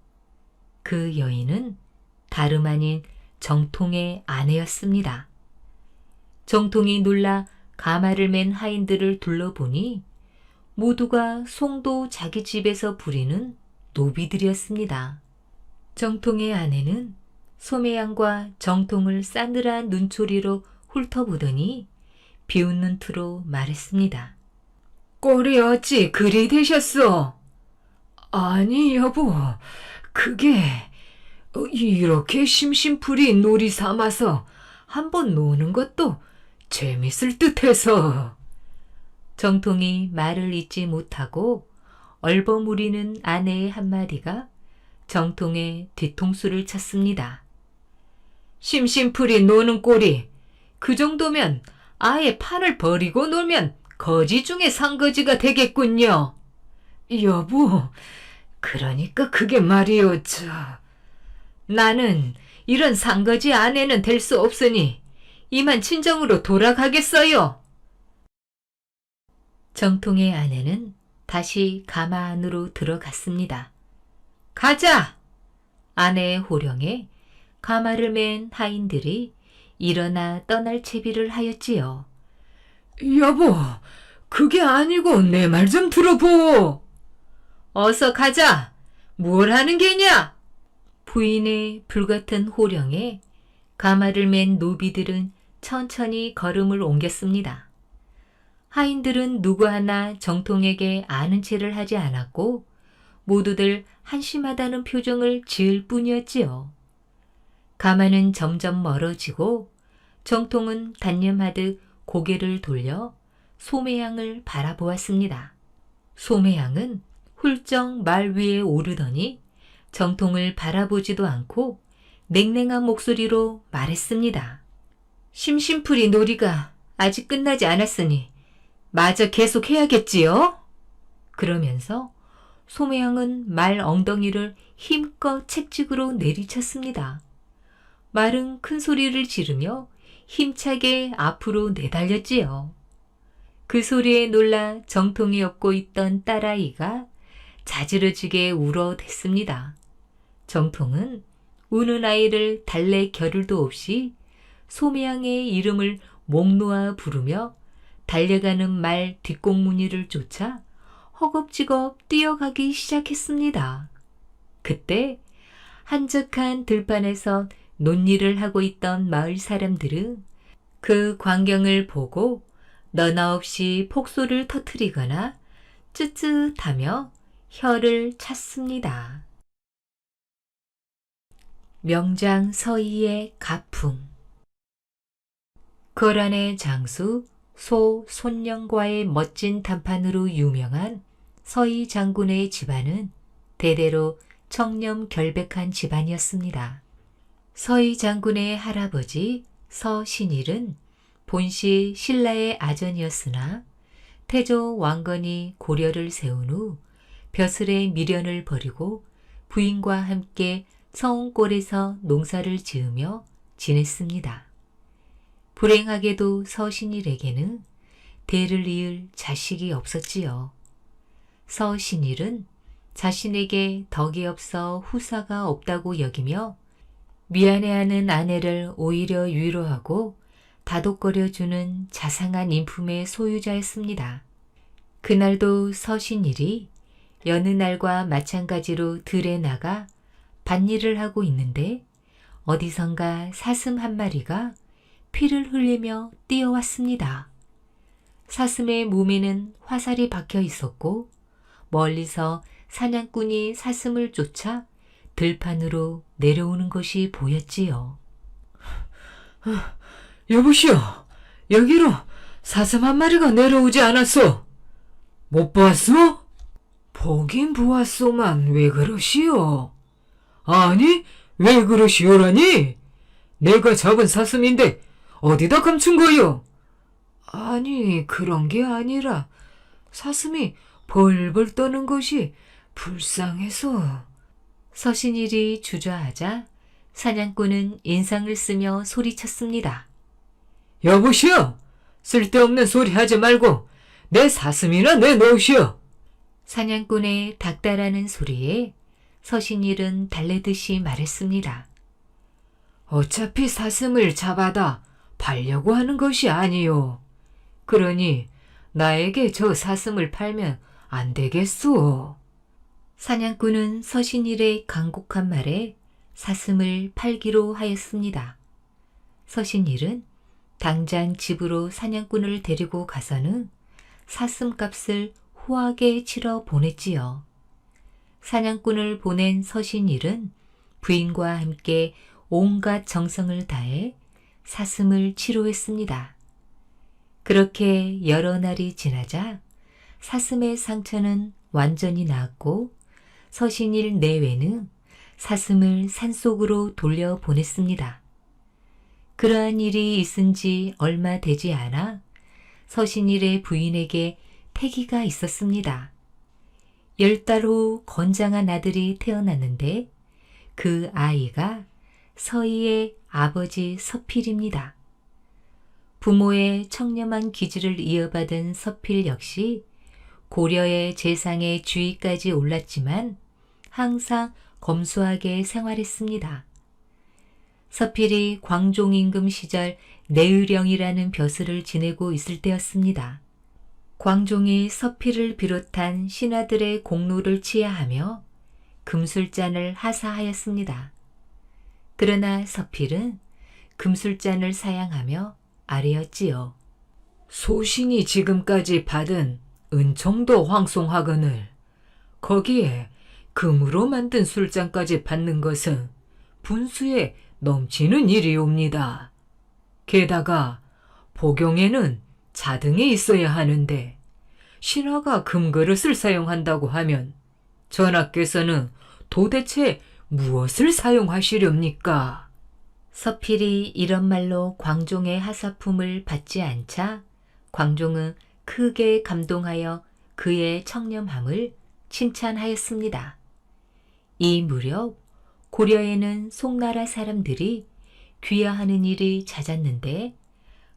그 여인은 다름 아닌 정통의 아내였습니다. 정통이 놀라 가마를 맨 하인들을 둘러보니 모두가 송도 자기 집에서 부리는 노비들이었습니다. 정통의 아내는 소매양과 정통을 싸늘한 눈초리로 훑어보더니 비웃는 투로 말했습니다. 꼴이 어찌 그리 되셨소? 아니 여보, 그게 이렇게 심심풀이 놀이 삼아서 한번 노는 것도 재밌을 듯해서. 정통이 말을 잇지 못하고 얼버무리는 아내의 한마디가 정통의 뒤통수를 쳤습니다. 심심풀이 노는 꼴이 그 정도면 아예 판을 버리고 놀면 거지 중에 상거지가 되겠군요. 여보, 그러니까 그게 말이오죠. 나는 이런 상거지 아내는 될 수 없으니 이만 친정으로 돌아가겠어요. 정통의 아내는 다시 가마 안으로 들어갔습니다. 가자! 아내의 호령에 가마를 맨 하인들이 일어나 떠날 채비를 하였지요. 여보, 그게 아니고 내 말 좀 들어보. 어서 가자. 뭘 하는 게냐? 부인의 불같은 호령에 가마를 맨 노비들은 천천히 걸음을 옮겼습니다. 하인들은 누구 하나 정통에게 아는 체를 하지 않았고 모두들 한심하다는 표정을 지을 뿐이었지요. 가마는 점점 멀어지고 정통은 단념하듯 고개를 돌려 소매양을 바라보았습니다. 소매양은 훌쩍 말 위에 오르더니 정통을 바라보지도 않고 냉랭한 목소리로 말했습니다. 심심풀이 놀이가 아직 끝나지 않았으니 마저 계속해야겠지요? 그러면서 소매양은 말 엉덩이를 힘껏 채찍으로 내리쳤습니다. 말은 큰 소리를 지르며 힘차게 앞으로 내달렸지요. 그 소리에 놀라 정통이 업고 있던 딸아이가 자지러지게 울어댔습니다. 정통은 우는 아이를 달랠 겨를도 없이 소매양의 이름을 목 놓아 부르며 달려가는 말 뒷공무니를 쫓아 허겁지겁 뛰어가기 시작했습니다. 그때 한적한 들판에서 논일을 하고 있던 마을 사람들은 그 광경을 보고 너나 없이 폭소를 터뜨리거나 쯧쯧하며 혀를 찼습니다. 명장 서희의 가풍. 거란의 장수 손영과의 멋진 단판으로 유명한 서희 장군의 집안은 대대로 청렴 결백한 집안이었습니다. 서희 장군의 할아버지 서신일은 본시 신라의 아전이었으나 태조 왕건이 고려를 세운 후 벼슬의 미련을 버리고 부인과 함께 서운골에서 농사를 지으며 지냈습니다. 불행하게도 서신일에게는 대를 이을 자식이 없었지요. 서신일은 자신에게 덕이 없어 후사가 없다고 여기며 미안해하는 아내를 오히려 위로하고 다독거려주는 자상한 인품의 소유자였습니다. 그날도 서신일이 여느 날과 마찬가지로 들에 나가 밭일을 하고 있는데 어디선가 사슴 한 마리가 피를 흘리며 뛰어왔습니다. 사슴의 몸에는 화살이 박혀 있었고 멀리서 사냥꾼이 사슴을 쫓아 들판으로 내려오는 것이 보였지요. 여보시오, 여기로 사슴 한 마리가 내려오지 않았소? 못 보았소? 보긴 보았소만 왜 그러시오? 아니, 왜 그러시오라니? 내가 잡은 사슴인데 어디다 감춘 거요? 아니, 그런 게 아니라 사슴이 벌벌 떠는 것이 불쌍해서. 서신일이 주저하자 사냥꾼은 인상을 쓰며 소리쳤습니다. 여보시오, 쓸데없는 소리 하지 말고 내 사슴이나 내놓으시오. 사냥꾼의 닥달하는 소리에 서신일은 달래듯이 말했습니다. 어차피 사슴을 잡아다 팔려고 하는 것이 아니요. 그러니 나에게 저 사슴을 팔면 안 되겠소. 사냥꾼은 서신일의 간곡한 말에 사슴을 팔기로 하였습니다. 서신일은 당장 집으로 사냥꾼을 데리고 가서는 사슴값을 후하게 치러 보냈지요. 사냥꾼을 보낸 서신일은 부인과 함께 온갖 정성을 다해 사슴을 치료했습니다. 그렇게 여러 날이 지나자 사슴의 상처는 완전히 나았고 서신일 내외는 사슴을 산속으로 돌려보냈습니다. 그러한 일이 있은 지 얼마 되지 않아 서신일의 부인에게 태기가 있었습니다. 10달 후 건장한 아들이 태어났는데 그 아이가 서희의 아버지 서필입니다. 부모의 청렴한 기질을 이어받은 서필 역시 고려의 재상의 주위까지 올랐지만 항상 검소하게 생활했습니다. 서필이 광종 임금 시절 내의령이라는 벼슬을 지내고 있을 때였습니다. 광종이 서필을 비롯한 신하들의 공로를 치하하며 금술잔을 하사하였습니다. 그러나 서필은 금술잔을 사양하며 아뢰었지요. 소신이 지금까지 받은 은총도 황송하거늘 거기에 금으로 만든 술잔까지 받는 것은 분수에 넘치는 일이옵니다. 게다가 복용에는 자등이 있어야 하는데 신하가 금그릇을 사용한다고 하면 전하께서는 도대체 무엇을 사용하시렵니까? 서필이 이런 말로 광종의 하사품을 받지 않자 광종은 크게 감동하여 그의 청렴함을 칭찬하였습니다. 이 무렵 고려에는 송나라 사람들이 귀화하는 일이 잦았는데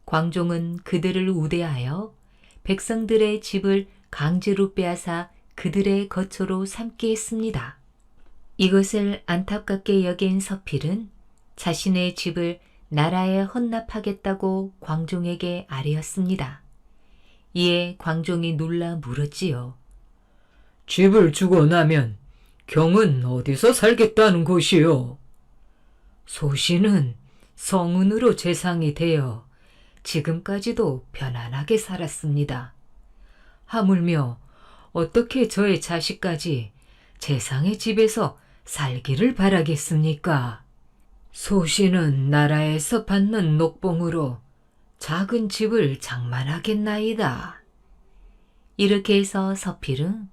광종은 그들을 우대하여 백성들의 집을 강제로 빼앗아 그들의 거처로 삼게 했습니다. 이것을 안타깝게 여긴 서필은 자신의 집을 나라에 헌납하겠다고 광종에게 아뢰었습니다. 이에 광종이 놀라 물었지요. 집을 주고 나면 경은 어디서 살겠다는 것이요? 소신은 성은으로 재상이 되어 지금까지도 편안하게 살았습니다. 하물며 어떻게 저의 자식까지 재상의 집에서 살기를 바라겠습니까? 소신은 나라에서 받는 녹봉으로 작은 집을 장만하겠나이다. 이렇게 해서 서필은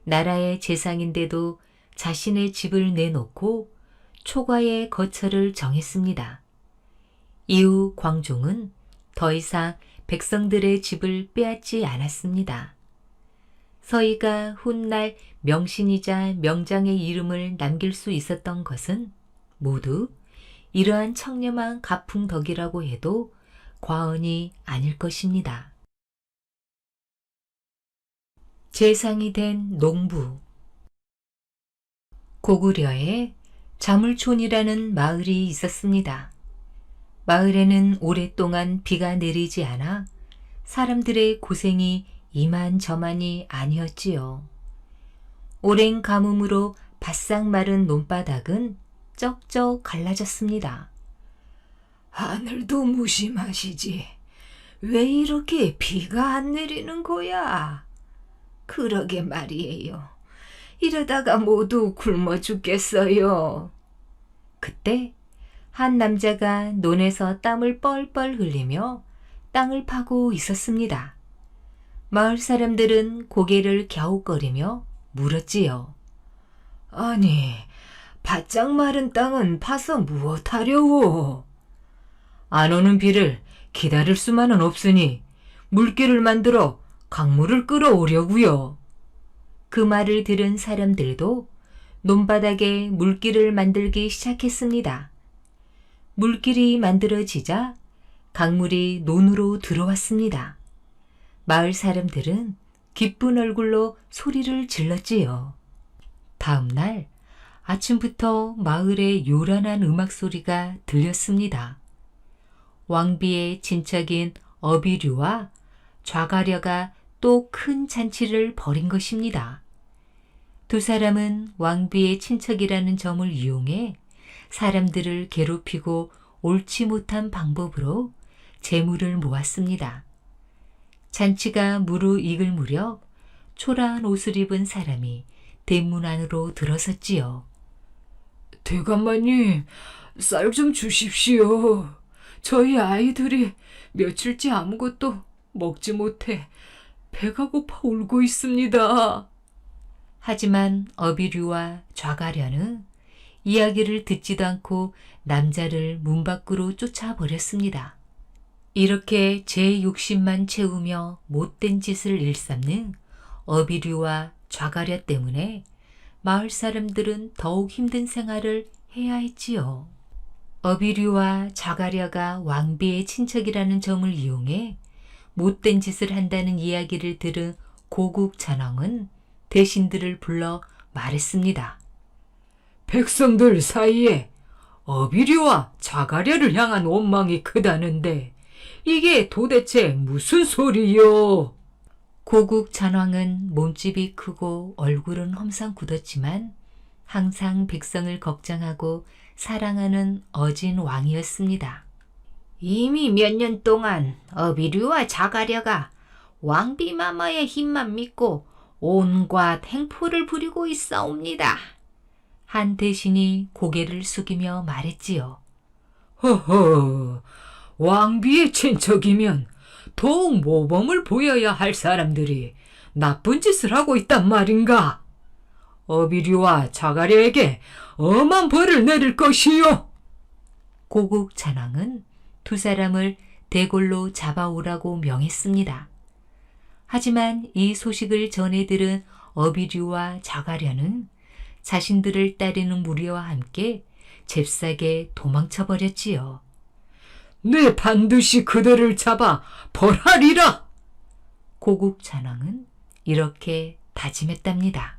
나라의 재상인데도 자신의 집을 내놓고 초과의 거처를 정했습니다. 이후 광종은 더 이상 백성들의 집을 빼앗지 않았습니다. 서희가 훗날 명신이자 명장의 이름을 남길 수 있었던 것은 모두 이러한 청렴한 가풍 덕이라고 해도 과언이 아닐 것입니다. 재상이 된 농부. 고구려에 자물촌이라는 마을이 있었습니다. 마을에는 오랫동안 비가 내리지 않아 사람들의 고생이 이만저만이 아니었지요. 오랜 가뭄으로 바싹 마른 논바닥은 쩍쩍 갈라졌습니다. 하늘도 무심하시지. 왜 이렇게 비가 안 내리는 거야? 그러게 말이에요. 이러다가 모두 굶어 죽겠어요. 그때 한 남자가 논에서 땀을 뻘뻘 흘리며 땅을 파고 있었습니다. 마을 사람들은 고개를 갸웃거리며 물었지요. 아니, 바짝 마른 땅은 파서 무엇하려고? 안 오는 비를 기다릴 수만은 없으니 물길을 만들어 강물을 끌어오려고요. 그 말을 들은 사람들도 논바닥에 물길을 만들기 시작했습니다. 물길이 만들어지자 강물이 논으로 들어왔습니다. 마을 사람들은 기쁜 얼굴로 소리를 질렀지요. 다음 날 아침부터 마을에 요란한 음악 소리가 들렸습니다. 왕비의 친척인 어비류와 좌가려가 또 큰 잔치를 벌인 것입니다. 두 사람은 왕비의 친척이라는 점을 이용해 사람들을 괴롭히고 옳지 못한 방법으로 재물을 모았습니다. 잔치가 무르익을 무렵 초라한 옷을 입은 사람이 대문 안으로 들어섰지요. 대감마님, 쌀 좀 주십시오. 저희 아이들이 며칠째 아무것도 먹지 못해 배가 고파 울고 있습니다. 하지만 어비류와 좌가려는 이야기를 듣지도 않고 남자를 문 밖으로 쫓아버렸습니다. 이렇게 제 욕심만 채우며 못된 짓을 일삼는 어비류와 좌가려 때문에 마을 사람들은 더욱 힘든 생활을 해야 했지요. 어비류와 좌가려가 왕비의 친척이라는 점을 이용해 못된 짓을 한다는 이야기를 들은 고국 잔왕은 대신들을 불러 말했습니다. 백성들 사이에 어비류와 좌가려를 향한 원망이 크다는데 이게 도대체 무슨 소리요? 고국 잔왕은 몸집이 크고 얼굴은 험상 굳었지만 항상 백성을 걱정하고 사랑하는 어진 왕이었습니다. 이미 몇 년 동안 어비류와 자가려가 왕비마마의 힘만 믿고 온갖 행포를 부리고 있사옵니다. 한 대신이 고개를 숙이며 말했지요. 허허, 왕비의 친척이면 더욱 모범을 보여야 할 사람들이 나쁜 짓을 하고 있단 말인가? 어비류와 자가려에게 엄한 벌을 내릴 것이요. 고국 잔왕은 두 사람을 대궐로 잡아오라고 명했습니다. 하지만 이 소식을 전해 들은 어비류와 자가려는 자신들을 따르는 무리와 함께 잽싸게 도망쳐 버렸지요. 내 반드시 그들을 잡아 벌하리라. 고국 잔왕은 이렇게 다짐했답니다.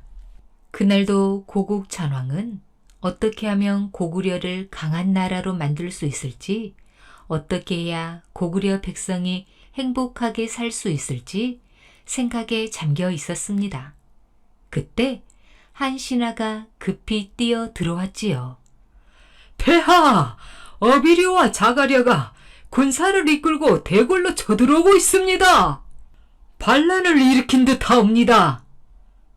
그날도 고국 잔왕은 어떻게 하면 고구려를 강한 나라로 만들 수 있을지, 어떻게 해야 고구려 백성이 행복하게 살 수 있을지 생각에 잠겨 있었습니다. 그때 한 신하가 급히 뛰어 들어왔지요. 폐하, 어비류와 자가려가 군사를 이끌고 대궐로 쳐들어오고 있습니다. 반란을 일으킨 듯하옵니다.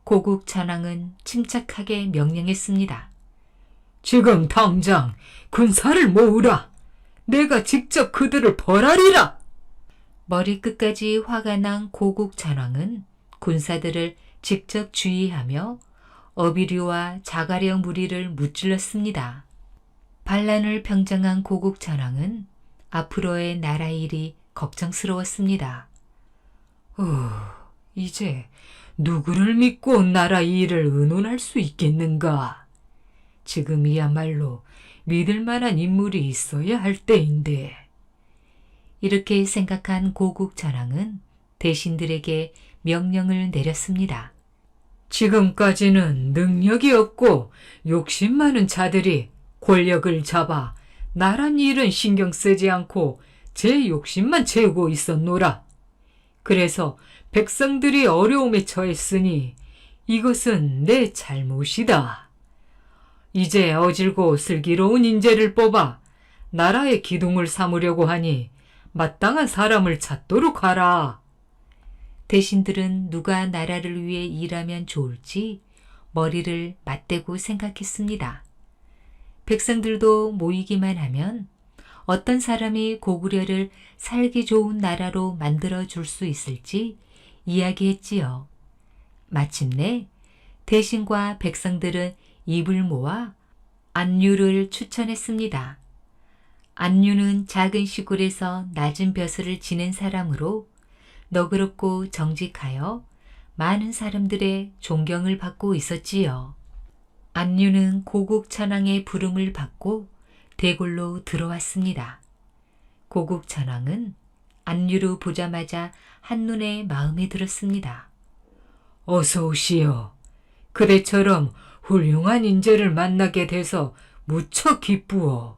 고국 잔왕은 침착하게 명령했습니다. 지금 당장 군사를 모으라. 내가 직접 그들을 벌하리라. 머리끝까지 화가 난 고국 잔왕은 군사들을 직접 주의하며 어비류와 자가려 무리를 무찔렀습니다. 반란을 평정한 고국 잔왕은 앞으로의 나라 일이 걱정스러웠습니다. 이제 누구를 믿고 나라 일을 의논할 수 있겠는가? 지금이야말로 믿을 만한 인물이 있어야 할 때인데. 이렇게 생각한 고국 잔왕은 대신들에게 명령을 내렸습니다. 지금까지는 능력이 없고 욕심 많은 자들이 권력을 잡아 나란 일은 신경 쓰지 않고 제 욕심만 채우고 있었노라. 그래서 백성들이 어려움에 처했으니 이것은 내 잘못이다. 이제 어질고 슬기로운 인재를 뽑아 나라의 기둥을 삼으려고 하니 마땅한 사람을 찾도록 하라. 대신들은 누가 나라를 위해 일하면 좋을지 머리를 맞대고 생각했습니다. 백성들도 모이기만 하면 어떤 사람이 고구려를 살기 좋은 나라로 만들어 줄 수 있을지 이야기했지요. 마침내 대신과 백성들은 입을 모아 안류를 추천했습니다. 안류는 작은 시골에서 낮은 벼슬을 지낸 사람으로 너그럽고 정직하여 많은 사람들의 존경을 받고 있었지요. 안류는 고국천왕의 부름을 받고 대궐로 들어왔습니다. 고국천왕은 안류를 보자마자 한눈에 마음에 들었습니다. 어서 오시오. 그대처럼 훌륭한 인재를 만나게 돼서 무척 기쁘오.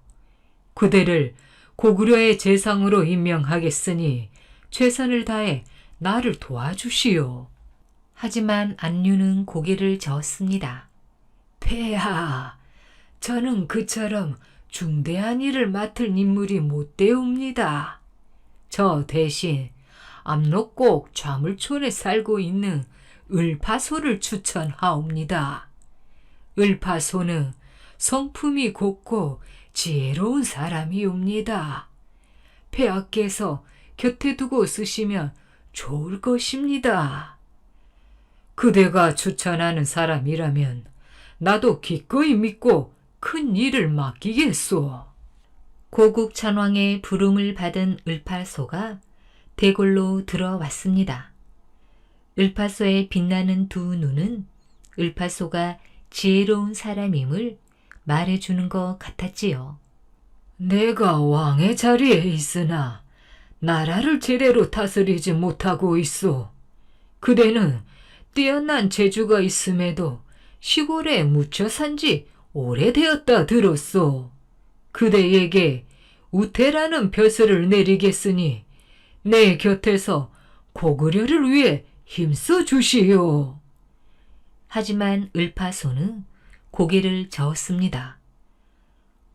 그대를 고구려의 재상으로 임명하겠으니 최선을 다해 나를 도와주시오. 하지만 안류는 고개를 저었습니다. 폐하, 저는 그처럼 중대한 일을 맡을 인물이 못 되옵니다. 저 대신 압록곡 좌물촌에 살고 있는 을파소를 추천하옵니다. 을파소는 성품이 곱고 지혜로운 사람이옵니다. 폐하께서 곁에 두고 쓰시면 좋을 것입니다. 그대가 추천하는 사람이라면 나도 기꺼이 믿고 큰 일을 맡기겠소. 고국천왕의 부름을 받은 을파소가 대궐로 들어왔습니다. 을파소의 빛나는 두 눈은 을파소가 지혜로운 사람임을 말해주는 것 같았지요. 내가 왕의 자리에 있으나 나라를 제대로 다스리지 못하고 있소. 그대는 뛰어난 재주가 있음에도 시골에 묻혀 산지 오래되었다 들었소. 그대에게 우태라는 벼슬을 내리겠으니 내 곁에서 고구려를 위해 힘써 주시오. 하지만 을파소는 고개를 저었습니다.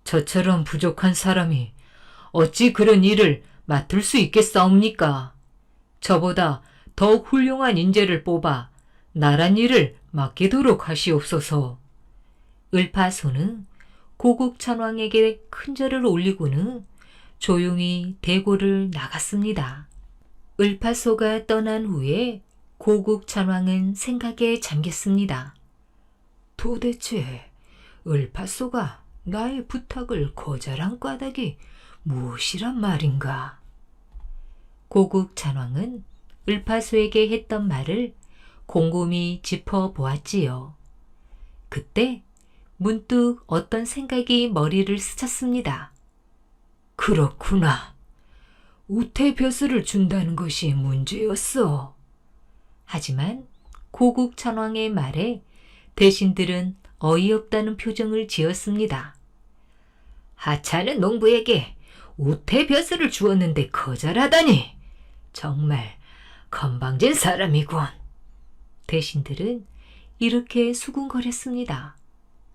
저처럼 부족한 사람이 어찌 그런 일을 맡을 수 있겠사옵니까? 저보다 더욱 훌륭한 인재를 뽑아 나란 일을 맡기도록 하시옵소서. 을파소는 고국천왕에게 큰 절을 올리고는 조용히 대궐을 나갔습니다. 을파소가 떠난 후에 고국천왕은 생각에 잠겼습니다. 도대체 을파소가 나의 부탁을 거절한 까닭이 무엇이란 말인가? 고국천왕은 을파소에게 했던 말을 곰곰이 짚어보았지요. 그때 문득 어떤 생각이 머리를 스쳤습니다. 그렇구나. 우태 벼슬을 준다는 것이 문제였어. 하지만 고국천왕의 말에 대신들은 어이없다는 표정을 지었습니다. 하찮은 농부에게 우태 벼슬을 주었는데 거절하다니 정말 건방진 사람이군. 대신들은 이렇게 수군거렸습니다.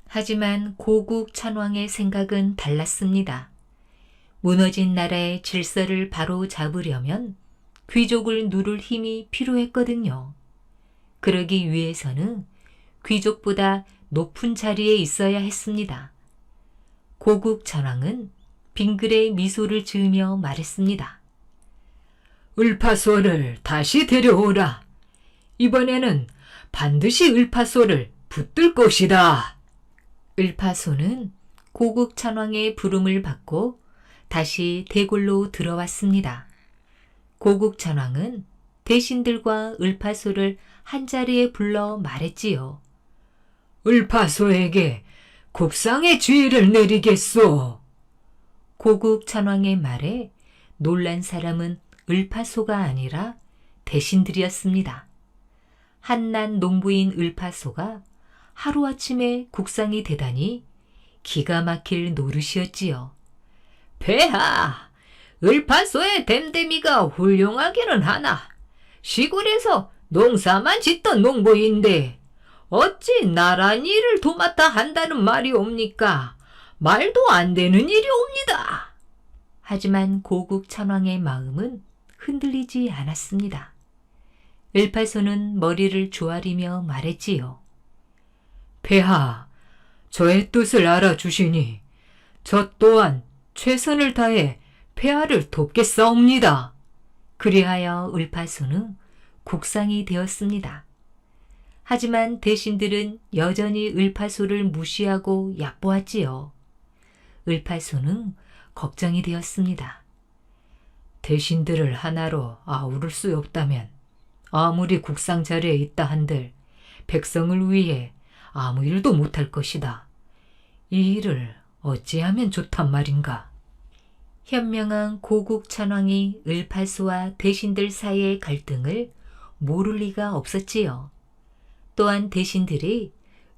하지만 고국천왕의 생각은 달랐습니다. 무너진 나라의 질서를 바로 잡으려면 귀족을 누를 힘이 필요했거든요. 그러기 위해서는 귀족보다 높은 자리에 있어야 했습니다. 고국천왕은 빙그레 미소를 지으며 말했습니다. 을파소를 다시 데려오라. 이번에는 반드시 을파소를 붙들 것이다. 을파소는 고국천왕의 부름을 받고 다시 대궐로 들어왔습니다. 고국천왕은 대신들과 을파소를 한자리에 불러 말했지요. 을파소에게 국상의 주의를 내리겠소. 고국천왕의 말에 놀란 사람은 을파소가 아니라 대신들이었습니다. 한낱 농부인 을파소가 하루아침에 국상이 되다니 기가 막힐 노릇이었지요. 폐하, 을파소의 댐댐이가 훌륭하기는 하나 시골에서 농사만 짓던 농부인데 어찌 나란 일을 도맡아 한다는 말이옵니까? 말도 안 되는 일이옵니다. 하지만 고국 천왕의 마음은 흔들리지 않았습니다. 을파소는 머리를 조아리며 말했지요. 폐하, 저의 뜻을 알아주시니 저 또한 최선을 다해 폐하를 돕겠사옵니다. 그리하여 을파소는 국상이 되었습니다. 하지만 대신들은 여전히 을파소를 무시하고 얕보았지요. 을파소는 걱정이 되었습니다. 대신들을 하나로 아우를 수 없다면 아무리 국상 자리에 있다 한들 백성을 위해 아무 일도 못할 것이다. 이 일을 어찌하면 좋단 말인가. 현명한 고국 천왕이 을파소와 대신들 사이의 갈등을 모를 리가 없었지요. 또한 대신들이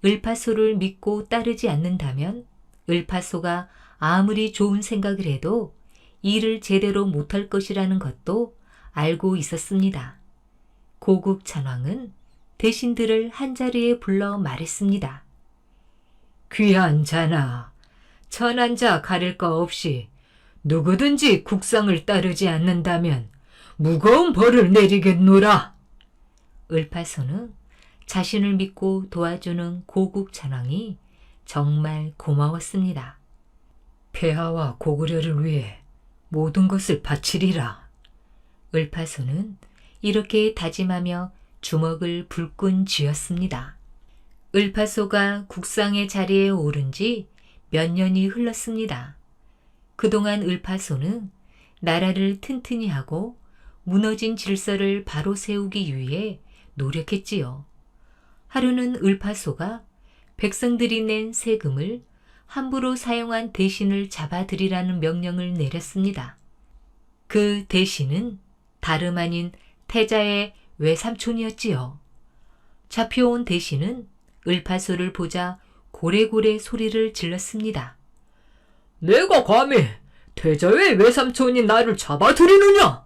을파소를 믿고 따르지 않는다면 을파소가 아무리 좋은 생각을 해도 일을 제대로 못할 것이라는 것도 알고 있었습니다. 고국 천왕은 대신들을 한자리에 불러 말했습니다. 귀한 자나 천한 자 가릴 거 없이 누구든지 국상을 따르지 않는다면 무거운 벌을 내리겠노라. 을파소는 자신을 믿고 도와주는 고국 천왕이 정말 고마웠습니다. 폐하와 고구려를 위해 모든 것을 바치리라. 을파소는 이렇게 다짐하며 주먹을 불끈 쥐었습니다. 을파소가 국상의 자리에 오른 지 몇 년이 흘렀습니다. 그동안 을파소는 나라를 튼튼히 하고 무너진 질서를 바로 세우기 위해 노력했지요. 하루는 을파소가 백성들이 낸 세금을 함부로 사용한 대신을 잡아들이라는 명령을 내렸습니다. 그 대신은 다름 아닌 태자의 외삼촌이었지요. 잡혀온 대신은 을파소를 보자 고래고래 소리를 질렀습니다. 내가 감히 태자의 외삼촌이 나를 잡아들이느냐?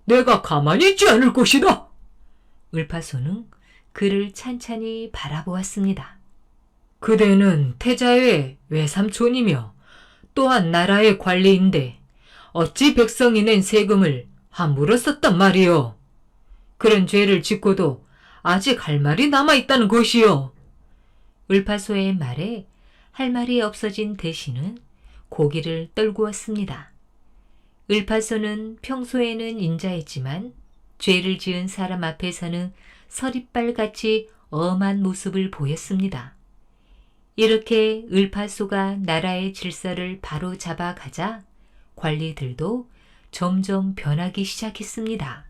내가 가만히 있지 않을 것이다. 을파소는 그를 찬찬히 바라보았습니다. 그대는 태자의 외삼촌이며 또한 나라의 관리인데 어찌 백성이 낸 세금을 함부로 썼단 말이오. 그런 죄를 짓고도 아직 할 말이 남아있다는 것이오. 을파소의 말에 할 말이 없어진 대신은 고개를 떨구었습니다. 을파소는 평소에는 인자했지만 죄를 지은 사람 앞에서는 서리빨같이 엄한 모습을 보였습니다. 이렇게 을파소가 나라의 질서를 바로 잡아가자 관리들도 점점 변하기 시작했습니다.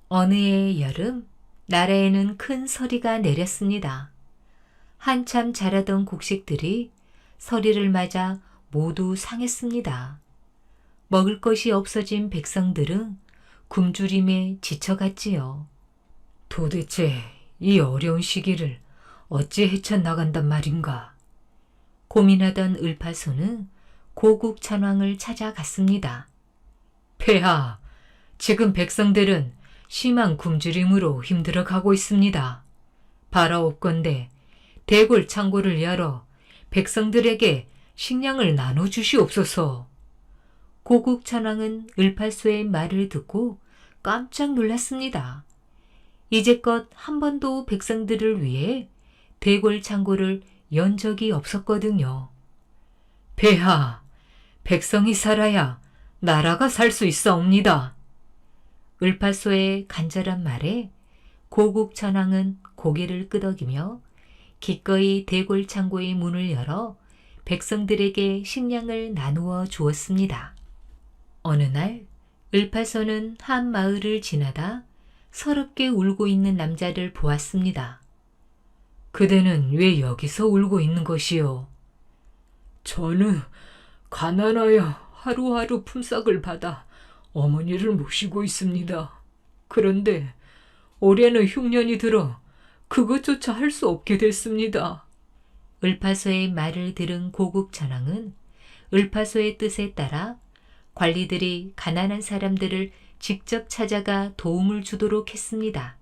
어느 해의 여름, 나라에는 큰 서리가 내렸습니다. 한참 자라던 곡식들이 서리를 맞아 모두 상했습니다. 먹을 것이 없어진 백성들은 굶주림에 지쳐갔지요. 도대체 이 어려운 시기를 어찌 헤쳐나간단 말인가. 고민하던 을파소는 고국 천왕을 찾아갔습니다. 폐하, 지금 백성들은 심한 굶주림으로 힘들어가고 있습니다. 바라옵건대 대궐 창고를 열어 백성들에게 식량을 나눠주시옵소서. 고국 천왕은 을파소의 말을 듣고 깜짝 놀랐습니다. 이제껏 한 번도 백성들을 위해 대궐 창고를 연 적이 없었거든요. 폐하, 백성이 살아야 나라가 살 수 있사옵니다. 을파소의 간절한 말에 고국 천왕은 고개를 끄덕이며 기꺼이 대궐 창고의 문을 열어 백성들에게 식량을 나누어 주었습니다. 어느 날 을파소는 한 마을을 지나다 서럽게 울고 있는 남자를 보았습니다. 그대는 왜 여기서 울고 있는 것이오? 저는 가난하여 하루하루 품삯을 받아 어머니를 모시고 있습니다. 그런데 올해는 흉년이 들어 그것조차 할 수 없게 됐습니다. 을파소의 말을 들은 고국 천왕은 을파소의 뜻에 따라 관리들이 가난한 사람들을 직접 찾아가 도움을 주도록 했습니다.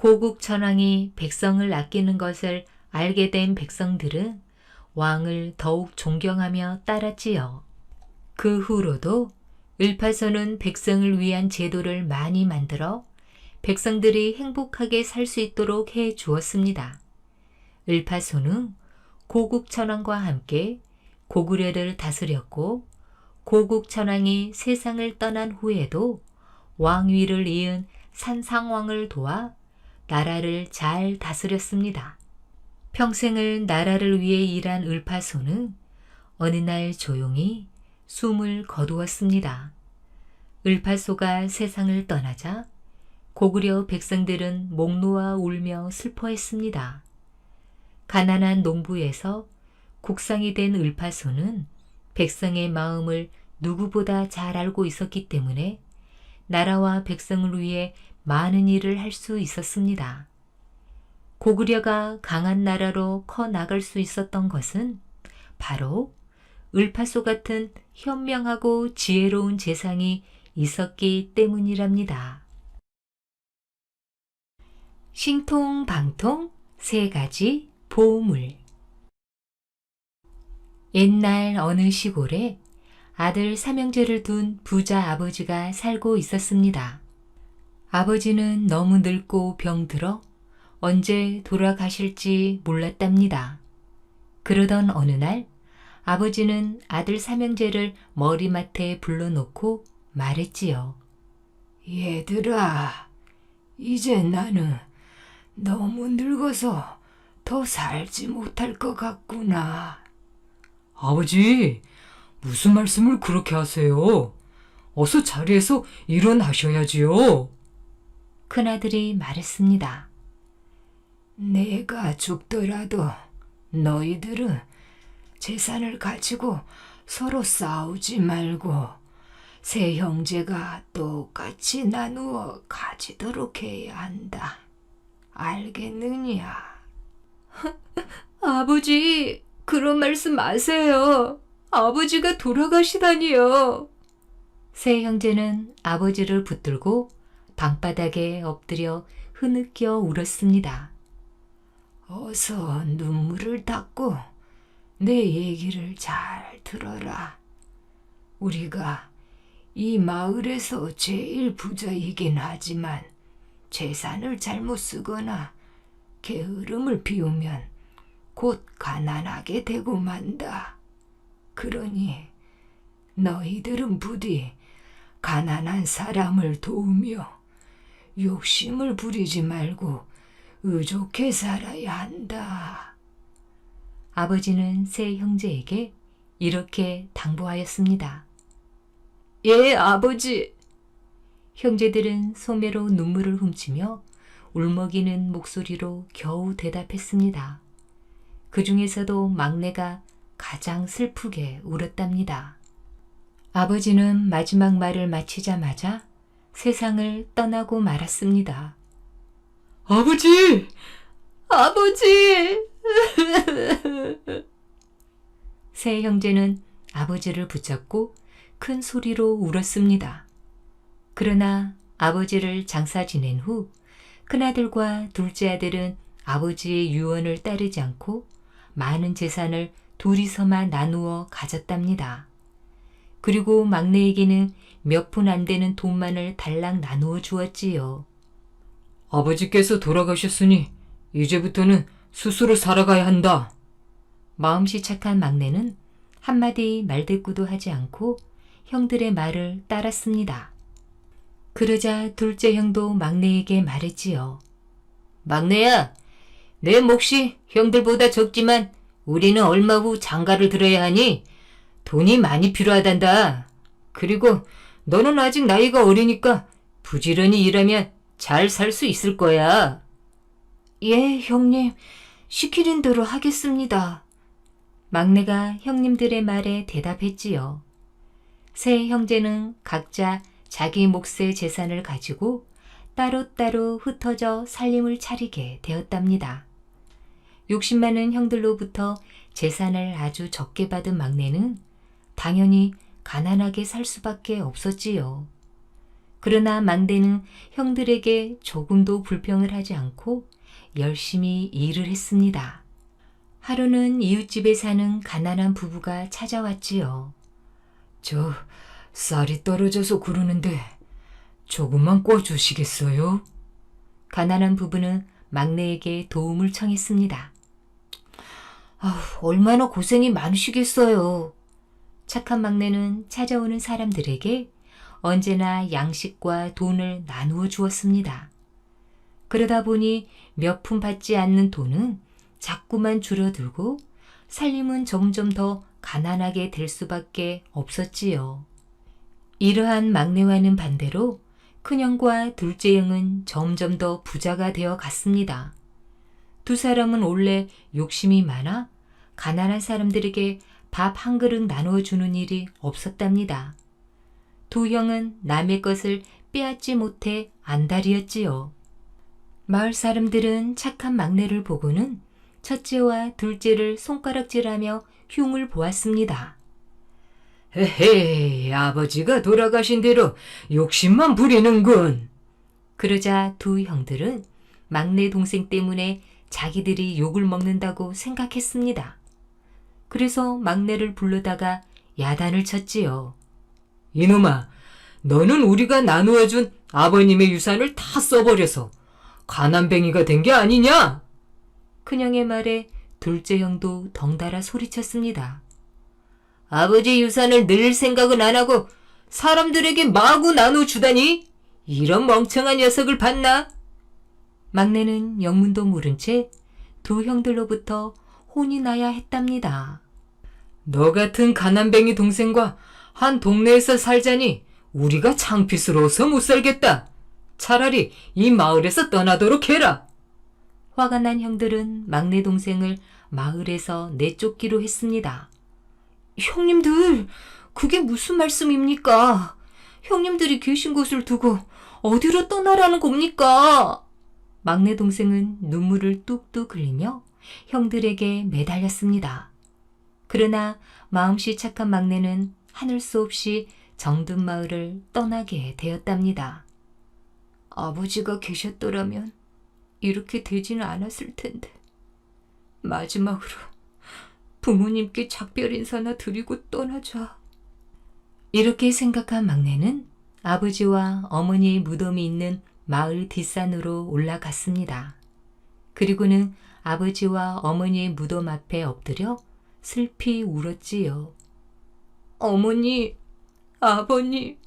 고국 천왕이 백성을 아끼는 것을 알게 된 백성들은 왕을 더욱 존경하며 따랐지요. 그 후로도 을파소는 백성을 위한 제도를 많이 만들어 백성들이 행복하게 살 수 있도록 해 주었습니다. 을파소는 고국 천왕과 함께 고구려를 다스렸고 고국 천왕이 세상을 떠난 후에도 왕위를 이은 산상왕을 도와 나라를 잘 다스렸습니다. 평생을 나라를 위해 일한 을파소는 어느 날 조용히 숨을 거두었습니다. 을파소가 세상을 떠나자 고구려 백성들은 목 놓아 울며 슬퍼했습니다. 가난한 농부에서 국상이 된 을파소는 백성의 마음을 누구보다 잘 알고 있었기 때문에 나라와 백성을 위해 많은 일을 할 수 있었습니다. 고구려가 강한 나라로 커 나갈 수 있었던 것은 바로 을파소 같은 현명하고 지혜로운 재상이 있었기 때문이랍니다. 신통방통 세 가지 보물. 옛날 어느 시골에 아들 삼형제를 둔 부자 아버지가 살고 있었습니다. 아버지는 너무 늙고 병들어 언제 돌아가실지 몰랐답니다. 그러던 어느 날 아버지는 아들 삼형제를 머리맡에 불러놓고 말했지요. 얘들아, 이제 나는 너무 늙어서 더 살지 못할 것 같구나. 아버지, 무슨 말씀을 그렇게 하세요? 어서 자리에서 일어나셔야지요. 큰아들이 말했습니다. 내가 죽더라도 너희들은 재산을 가지고 서로 싸우지 말고 세 형제가 똑같이 나누어 가지도록 해야 한다. 알겠느냐? 아버지, 그런 말씀 마세요. 아버지가 돌아가시다니요. 세 형제는 아버지를 붙들고 방바닥에 엎드려 흐느껴 울었습니다. 어서 눈물을 닦고 내 얘기를 잘 들어라. 우리가 이 마을에서 제일 부자이긴 하지만 재산을 잘못 쓰거나 게으름을 피우면 곧 가난하게 되고 만다. 그러니 너희들은 부디 가난한 사람을 도우며 욕심을 부리지 말고 의족해 살아야 한다. 아버지는 세 형제에게 이렇게 당부하였습니다. 예, 아버지. 형제들은 소매로 눈물을 훔치며 울먹이는 목소리로 겨우 대답했습니다. 그 중에서도 막내가 가장 슬프게 울었답니다. 아버지는 마지막 말을 마치자마자 세상을 떠나고 말았습니다. 아버지! 아버지! 세 형제는 아버지를 붙잡고 큰 소리로 울었습니다. 그러나 아버지를 장사 지낸 후 큰아들과 둘째 아들은 아버지의 유언을 따르지 않고 많은 재산을 둘이서만 나누어 가졌답니다. 그리고 막내에게는 몇 푼 안 되는 돈만을 달랑 나누어 주었지요. 아버지께서 돌아가셨으니 이제부터는 스스로 살아가야 한다. 마음씨 착한 막내는 한마디 말대꾸도 하지 않고 형들의 말을 따랐습니다. 그러자 둘째 형도 막내에게 말했지요. 막내야, 내 몫이 형들보다 적지만 우리는 얼마 후 장가를 들어야 하니 돈이 많이 필요하단다. 그리고 너는 아직 나이가 어리니까 부지런히 일하면 잘 살 수 있을 거야. 예, 형님. 시키는 대로 하겠습니다. 막내가 형님들의 말에 대답했지요. 세 형제는 각자 자기 몫의 재산을 가지고 따로따로 흩어져 살림을 차리게 되었답니다. 욕심 많은 형들로부터 재산을 아주 적게 받은 막내는 당연히 가난하게 살 수밖에 없었지요. 그러나 막내는 형들에게 조금도 불평을 하지 않고 열심히 일을 했습니다. 하루는 이웃집에 사는 가난한 부부가 찾아왔지요. 저 쌀이 떨어져서 그러는데 조금만 꿔주시겠어요? 가난한 부부는 막내에게 도움을 청했습니다. 얼마나 고생이 많으시겠어요. 착한 막내는 찾아오는 사람들에게 언제나 양식과 돈을 나누어 주었습니다. 그러다 보니 몇 푼 받지 않는 돈은 자꾸만 줄어들고 살림은 점점 더 가난하게 될 수밖에 없었지요. 이러한 막내와는 반대로 큰형과 둘째 형은 점점 더 부자가 되어 갔습니다. 두 사람은 원래 욕심이 많아 가난한 사람들에게 밥 한 그릇 나누어 주는 일이 없었답니다. 두 형은 남의 것을 빼앗지 못해 안달이었지요. 마을 사람들은 착한 막내를 보고는 첫째와 둘째를 손가락질하며 흉을 보았습니다. 헤헤, 아버지가 돌아가신 대로 욕심만 부리는군. 그러자 두 형들은 막내 동생 때문에 자기들이 욕을 먹는다고 생각했습니다. 그래서 막내를 불러다가 야단을 쳤지요. 이놈아, 너는 우리가 나누어준 아버님의 유산을 다 써버려서 가난뱅이가 된 게 아니냐? 큰형의 말에 둘째 형도 덩달아 소리쳤습니다. 아버지 유산을 늘 생각은 안 하고 사람들에게 마구 나눠주다니? 이런 멍청한 녀석을 봤나? 막내는 영문도 모른 채 두 형들로부터 혼이 나야 했답니다. 너 같은 가난뱅이 동생과 한 동네에서 살자니 우리가 창피스러워서 못 살겠다. 차라리 이 마을에서 떠나도록 해라. 화가 난 형들은 막내 동생을 마을에서 내쫓기로 했습니다. 형님들, 그게 무슨 말씀입니까? 형님들이 계신 곳을 두고 어디로 떠나라는 겁니까? 막내 동생은 눈물을 뚝뚝 흘리며 형들에게 매달렸습니다. 그러나 마음씨 착한 막내는 하늘 수 없이 정든 마을을 떠나게 되었답니다. 아버지가 계셨더라면 이렇게 되지는 않았을 텐데. 마지막으로 부모님께 작별 인사나 드리고 떠나자. 이렇게 생각한 막내는 아버지와 어머니의 무덤이 있는 마을 뒷산으로 올라갔습니다. 그리고는 아버지와 어머니의 무덤 앞에 엎드려 슬피 울었지요. 어머니, 아버님,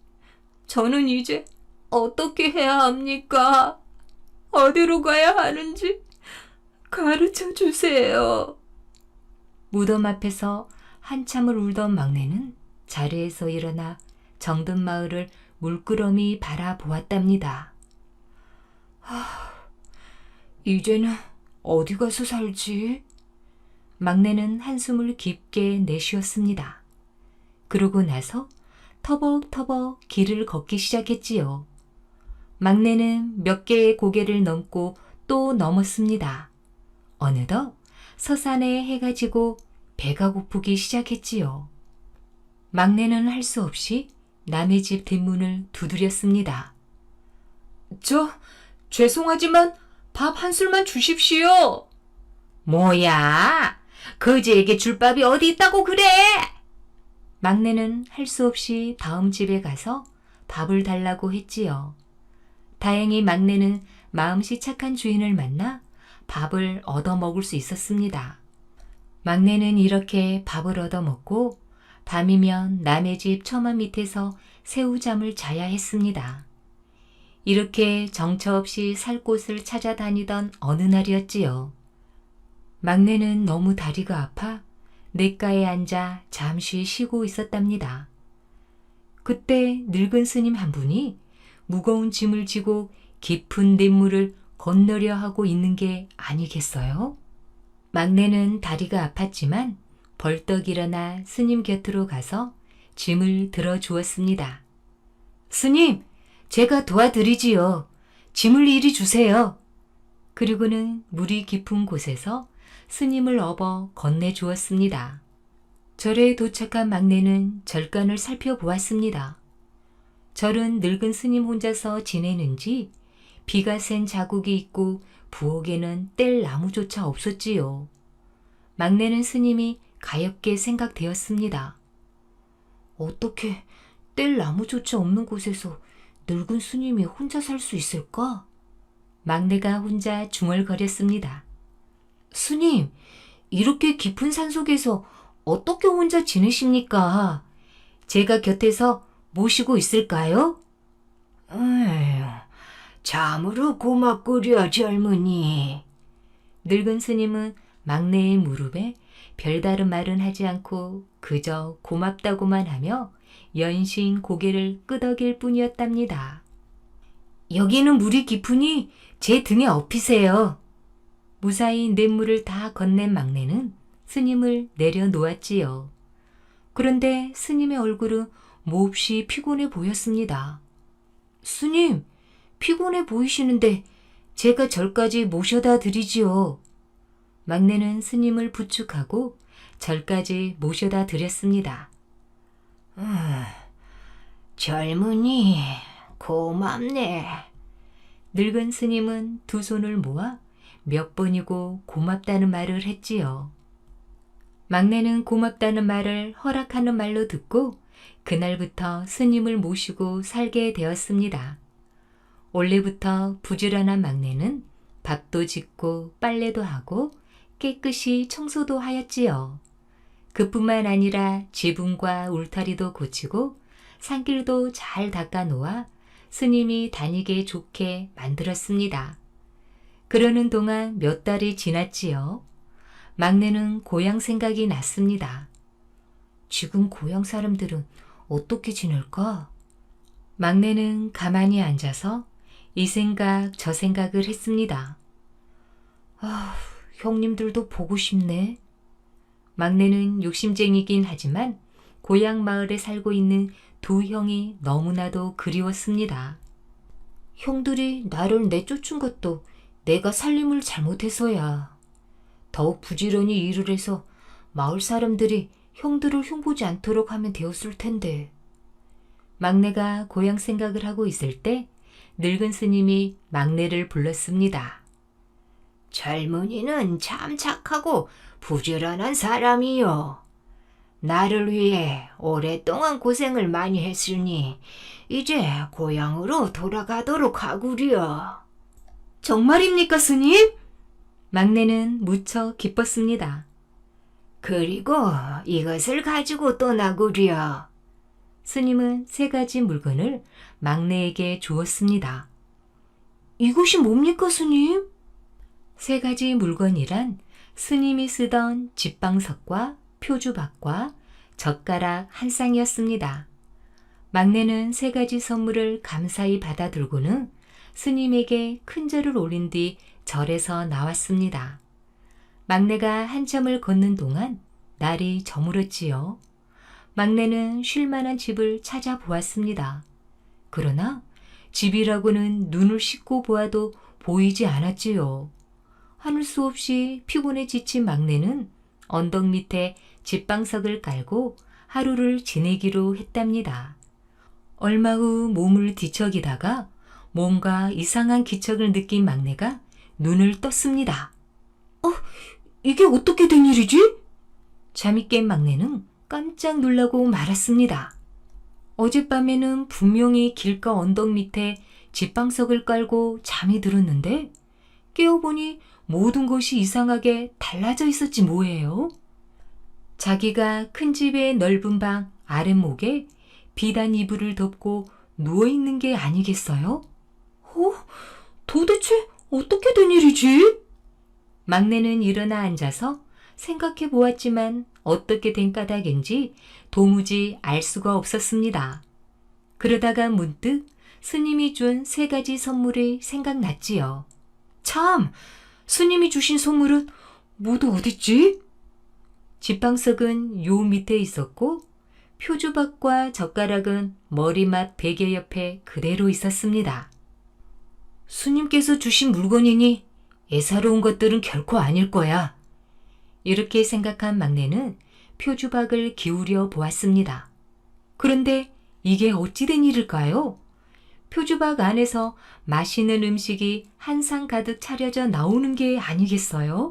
저는 이제 어떻게 해야 합니까? 어디로 가야 하는지 가르쳐 주세요. 무덤 앞에서 한참을 울던 막내는 자리에서 일어나 정든 마을을 물끄러미 바라보았답니다. 이제는 어디 가서 살지? 막내는 한숨을 깊게 내쉬었습니다. 그러고 나서 터벅터벅 길을 걷기 시작했지요. 막내는 몇 개의 고개를 넘고 또 넘었습니다. 어느덧 서산에 해가 지고 배가 고프기 시작했지요. 막내는 할 수 없이 남의 집 뒷문을 두드렸습니다. 죄송하지만 밥 한 술만 주십시오. 뭐야? 거지에게 줄 밥이 어디 있다고 그래? 막내는 할 수 없이 다음 집에 가서 밥을 달라고 했지요. 다행히 막내는 마음씨 착한 주인을 만나 밥을 얻어 먹을 수 있었습니다. 막내는 이렇게 밥을 얻어 먹고 밤이면 남의 집 처마 밑에서 새우잠을 자야 했습니다. 이렇게 정처 없이 살 곳을 찾아다니던 어느 날이었지요. 막내는 너무 다리가 아파 냇가에 앉아 잠시 쉬고 있었답니다. 그때 늙은 스님 한 분이 무거운 짐을 지고 깊은 냇물을 건너려 하고 있는 게 아니겠어요? 막내는 다리가 아팠지만 벌떡 일어나 스님 곁으로 가서 짐을 들어주었습니다. 스님, 제가 도와드리지요. 짐을 이리 주세요. 그리고는 물이 깊은 곳에서 스님을 업어 건네주었습니다. 절에 도착한 막내는 절간을 살펴보았습니다. 절은 늙은 스님 혼자서 지내는지 비가 센 자국이 있고 부엌에는 뗄 나무조차 없었지요. 막내는 스님이 가엾게 생각되었습니다. 어떻게 뗄 나무조차 없는 곳에서 늙은 스님이 혼자 살 수 있을까? 막내가 혼자 중얼거렸습니다. 스님, 이렇게 깊은 산속에서 어떻게 혼자 지내십니까? 제가 곁에서 모시고 있을까요? 에휴, 참으로 고맙구려 젊은이. 늙은 스님은 막내의 무릎에 별다른 말은 하지 않고 그저 고맙다고만 하며 연신 고개를 끄덕일 뿐이었답니다. 여기는 물이 깊으니 제 등에 업히세요. 무사히 냇물을 다 건넨 막내는 스님을 내려놓았지요. 그런데 스님의 얼굴은 몹시 피곤해 보였습니다. 스님, 피곤해 보이시는데 제가 절까지 모셔다 드리지요. 막내는 스님을 부축하고 절까지 모셔다 드렸습니다. 젊은이, 고맙네. 늙은 스님은 두 손을 모아 몇 번이고 고맙다는 말을 했지요. 막내는 고맙다는 말을 허락하는 말로 듣고 그날부터 스님을 모시고 살게 되었습니다. 원래부터 부지런한 막내는 밥도 짓고 빨래도 하고 깨끗이 청소도 하였지요. 그뿐만 아니라 지붕과 울타리도 고치고 산길도 잘 닦아 놓아 스님이 다니기 좋게 만들었습니다. 그러는 동안 몇 달이 지났지요. 막내는 고향 생각이 났습니다. 지금 고향 사람들은 어떻게 지낼까? 막내는 가만히 앉아서 이 생각 저 생각을 했습니다. 형님들도 보고 싶네. 막내는 욕심쟁이긴 하지만 고향 마을에 살고 있는 두 형이 너무나도 그리웠습니다. 형들이 나를 내쫓은 것도 내가 살림을 잘못해서야. 더욱 부지런히 일을 해서 마을 사람들이 형들을 흉보지 않도록 하면 되었을 텐데. 막내가 고향 생각을 하고 있을 때 늙은 스님이 막내를 불렀습니다. 젊은이는 참 착하고 부지런한 사람이요. 나를 위해 오랫동안 고생을 많이 했으니 이제 고향으로 돌아가도록 하구려. 정말입니까, 스님? 막내는 무척 기뻤습니다. 그리고 이것을 가지고 떠나구려. 스님은 3가지 물건을 막내에게 주었습니다. 이것이 뭡니까, 스님? 3가지 물건이란 스님이 쓰던 집방석과 표주박과 젓가락 한 쌍이었습니다. 막내는 3가지 선물을 감사히 받아들고는 스님에게 큰 절을 올린 뒤 절에서 나왔습니다. 막내가 한참을 걷는 동안 날이 저물었지요. 막내는 쉴 만한 집을 찾아보았습니다. 그러나 집이라고는 눈을 씻고 보아도 보이지 않았지요. 하늘 수 없이 피곤에 지친 막내는 언덕 밑에 집방석을 깔고 하루를 지내기로 했답니다. 얼마 후 몸을 뒤척이다가 뭔가 이상한 기척을 느낀 막내가 눈을 떴습니다. 이게 어떻게 된 일이지? 잠이 깬 막내는 깜짝 놀라고 말았습니다. 어젯밤에는 분명히 길가 언덕 밑에 집방석을 깔고 잠이 들었는데 깨어보니 모든 것이 이상하게 달라져 있었지 뭐예요? 자기가 큰 집의 넓은 방 아랫목에 비단 이불을 덮고 누워있는 게 아니겠어요? 도대체 어떻게 된 일이지? 막내는 일어나 앉아서 생각해 보았지만 어떻게 된 까닭인지 도무지 알 수가 없었습니다. 그러다가 문득 스님이 준 3가지 선물이 생각났지요. 참! 스님이 주신 선물은 모두 어딨지? 집방석은 요 밑에 있었고 표주박과 젓가락은 머리맡 베개 옆에 그대로 있었습니다. 스님께서 주신 물건이니 애사로운 것들은 결코 아닐 거야. 이렇게 생각한 막내는 표주박을 기울여 보았습니다. 그런데 이게 어찌된 일일까요? 표주박 안에서 맛있는 음식이 한 상 가득 차려져 나오는 게 아니겠어요?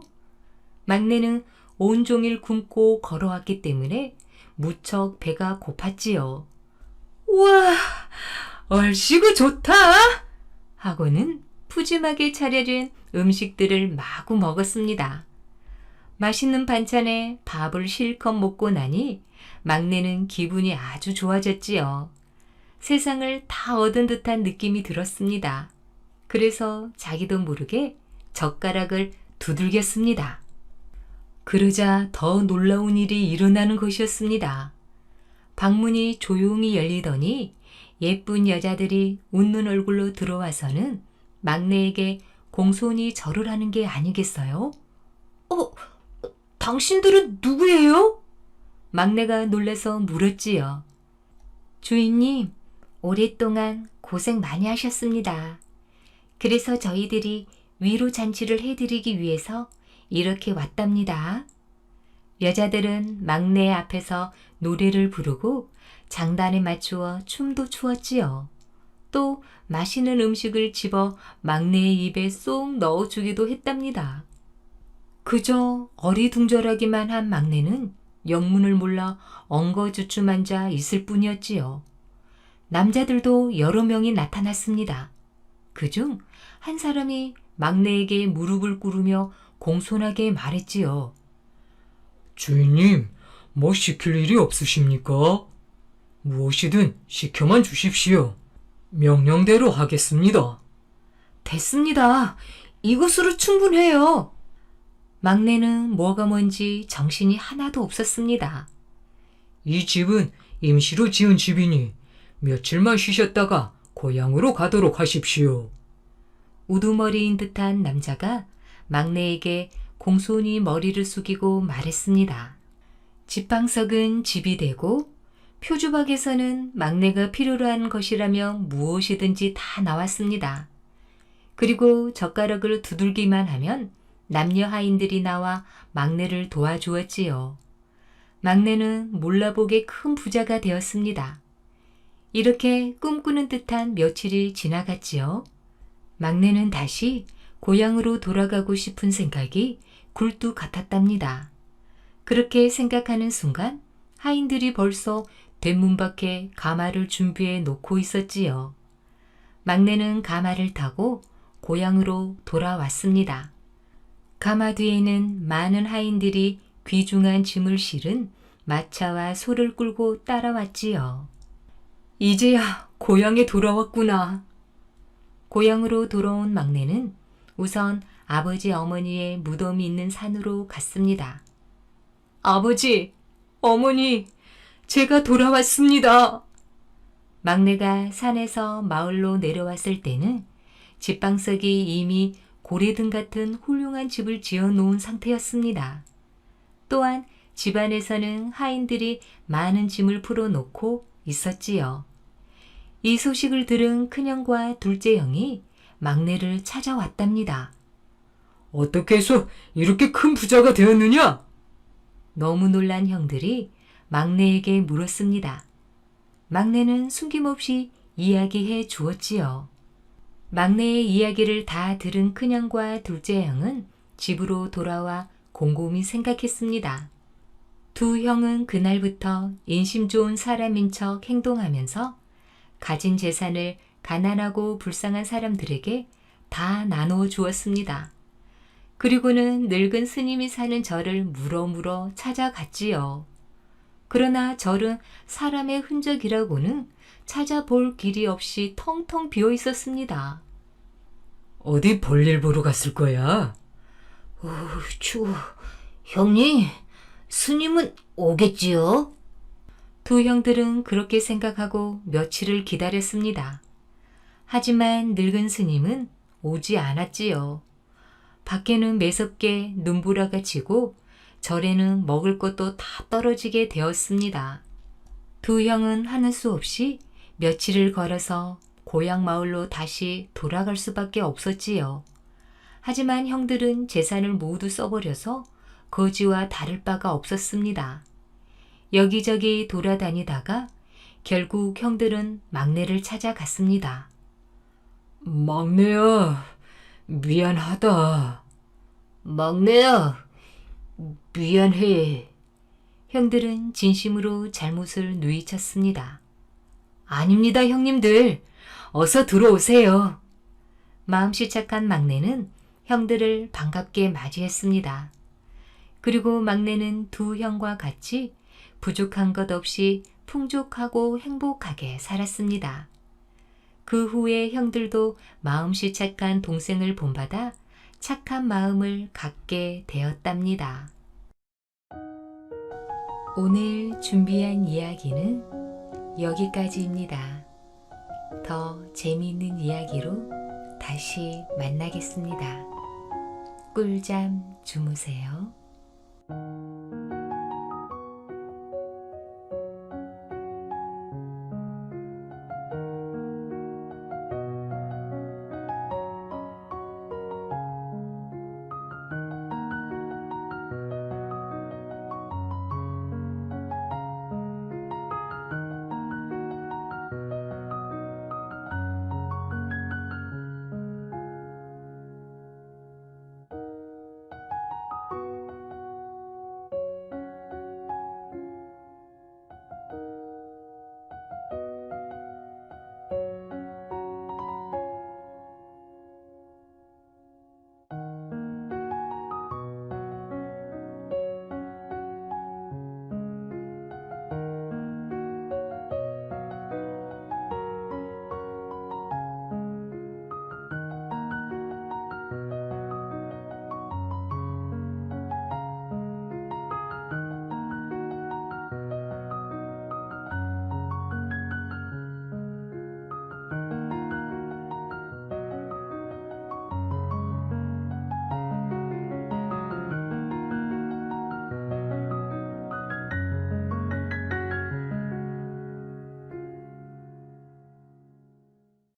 막내는 온종일 굶고 걸어왔기 때문에 무척 배가 고팠지요. 우와, 얼씨구 좋다! 하고는 푸짐하게 차려진 음식들을 마구 먹었습니다. 맛있는 반찬에 밥을 실컷 먹고 나니 막내는 기분이 아주 좋아졌지요. 세상을 다 얻은 듯한 느낌이 들었습니다. 그래서 자기도 모르게 젓가락을 두들겼습니다. 그러자 더 놀라운 일이 일어나는 것이었습니다. 방문이 조용히 열리더니 예쁜 여자들이 웃는 얼굴로 들어와서는 막내에게 공손히 절을 하는 게 아니겠어요? 당신들은 누구예요? 막내가 놀라서 물었지요. 주인님, 오랫동안 고생 많이 하셨습니다. 그래서 저희들이 위로 잔치를 해드리기 위해서 이렇게 왔답니다. 여자들은 막내 앞에서 노래를 부르고 장단에 맞추어 춤도 추었지요. 또 맛있는 음식을 집어 막내의 입에 쏙 넣어주기도 했답니다. 그저 어리둥절하기만 한 막내는 영문을 몰라 엉거주춤 앉아 있을 뿐이었지요. 남자들도 여러 명이 나타났습니다. 그중 한 사람이 막내에게 무릎을 꿇으며 공손하게 말했지요. 주인님, 뭐 시킬 일이 없으십니까? 무엇이든 시켜만 주십시오. 명령대로 하겠습니다. 됐습니다. 이것으로 충분해요. 막내는 뭐가 뭔지 정신이 하나도 없었습니다. 이 집은 임시로 지은 집이니 며칠만 쉬셨다가 고향으로 가도록 하십시오. 우두머리인 듯한 남자가 막내에게 공손히 머리를 숙이고 말했습니다. 집방석은 집이 되고 표주박에서는 막내가 필요로 한 것이라면 무엇이든지 다 나왔습니다. 그리고 젓가락을 두들기만 하면 남녀 하인들이 나와 막내를 도와주었지요. 막내는 몰라보게 큰 부자가 되었습니다. 이렇게 꿈꾸는 듯한 며칠이 지나갔지요. 막내는 다시 고향으로 돌아가고 싶은 생각이 굴뚝 같았답니다. 그렇게 생각하는 순간 하인들이 벌써 대문 밖에 가마를 준비해 놓고 있었지요. 막내는 가마를 타고 고향으로 돌아왔습니다. 가마 뒤에는 많은 하인들이 귀중한 짐을 실은 마차와 소를 끌고 따라왔지요. 이제야 고향에 돌아왔구나. 고향으로 돌아온 막내는 우선 아버지 어머니의 무덤이 있는 산으로 갔습니다. 아버지, 어머니, 제가 돌아왔습니다. 막내가 산에서 마을로 내려왔을 때는 집방석이 이미 고래등 같은 훌륭한 집을 지어놓은 상태였습니다. 또한 집안에서는 하인들이 많은 짐을 풀어놓고 있었지요. 이 소식을 들은 큰형과 둘째 형이 막내를 찾아왔답니다. 어떻게 해서 이렇게 큰 부자가 되었느냐? 너무 놀란 형들이 막내에게 물었습니다. 막내는 숨김없이 이야기해 주었지요. 막내의 이야기를 다 들은 큰형과 둘째 형은 집으로 돌아와 곰곰이 생각했습니다. 두 형은 그날부터 인심 좋은 사람인 척 행동하면서 가진 재산을 가난하고 불쌍한 사람들에게 다 나누어 주었습니다. 그리고는 늙은 스님이 사는 절을 물어물어 찾아갔지요. 그러나 절은 사람의 흔적이라고는 찾아볼 길이 없이 텅텅 비어 있었습니다. 어디 볼일 보러 갔을 거야? 추워. 형님, 스님은 오겠지요? 두 형들은 그렇게 생각하고 며칠을 기다렸습니다. 하지만 늙은 스님은 오지 않았지요. 밖에는 매섭게 눈보라가 치고 절에는 먹을 것도 다 떨어지게 되었습니다. 두 형은 하는 수 없이 며칠을 걸어서 고향 마을로 다시 돌아갈 수밖에 없었지요. 하지만 형들은 재산을 모두 써버려서 거지와 다를 바가 없었습니다. 여기저기 돌아다니다가 결국 형들은 막내를 찾아갔습니다. 막내야, 미안하다. 막내야, 미안해. 형들은 진심으로 잘못을 뉘우쳤습니다. 아닙니다, 형님들. 어서 들어오세요. 마음씨 착한 막내는 형들을 반갑게 맞이했습니다. 그리고 막내는 두 형과 같이 부족한 것 없이 풍족하고 행복하게 살았습니다. 그 후에 형들도 마음씨 착한 동생을 본받아 착한 마음을 갖게 되었답니다. 오늘 준비한 이야기는 여기까지입니다. 더 재미있는 이야기로 다시 만나겠습니다. 꿀잠 주무세요.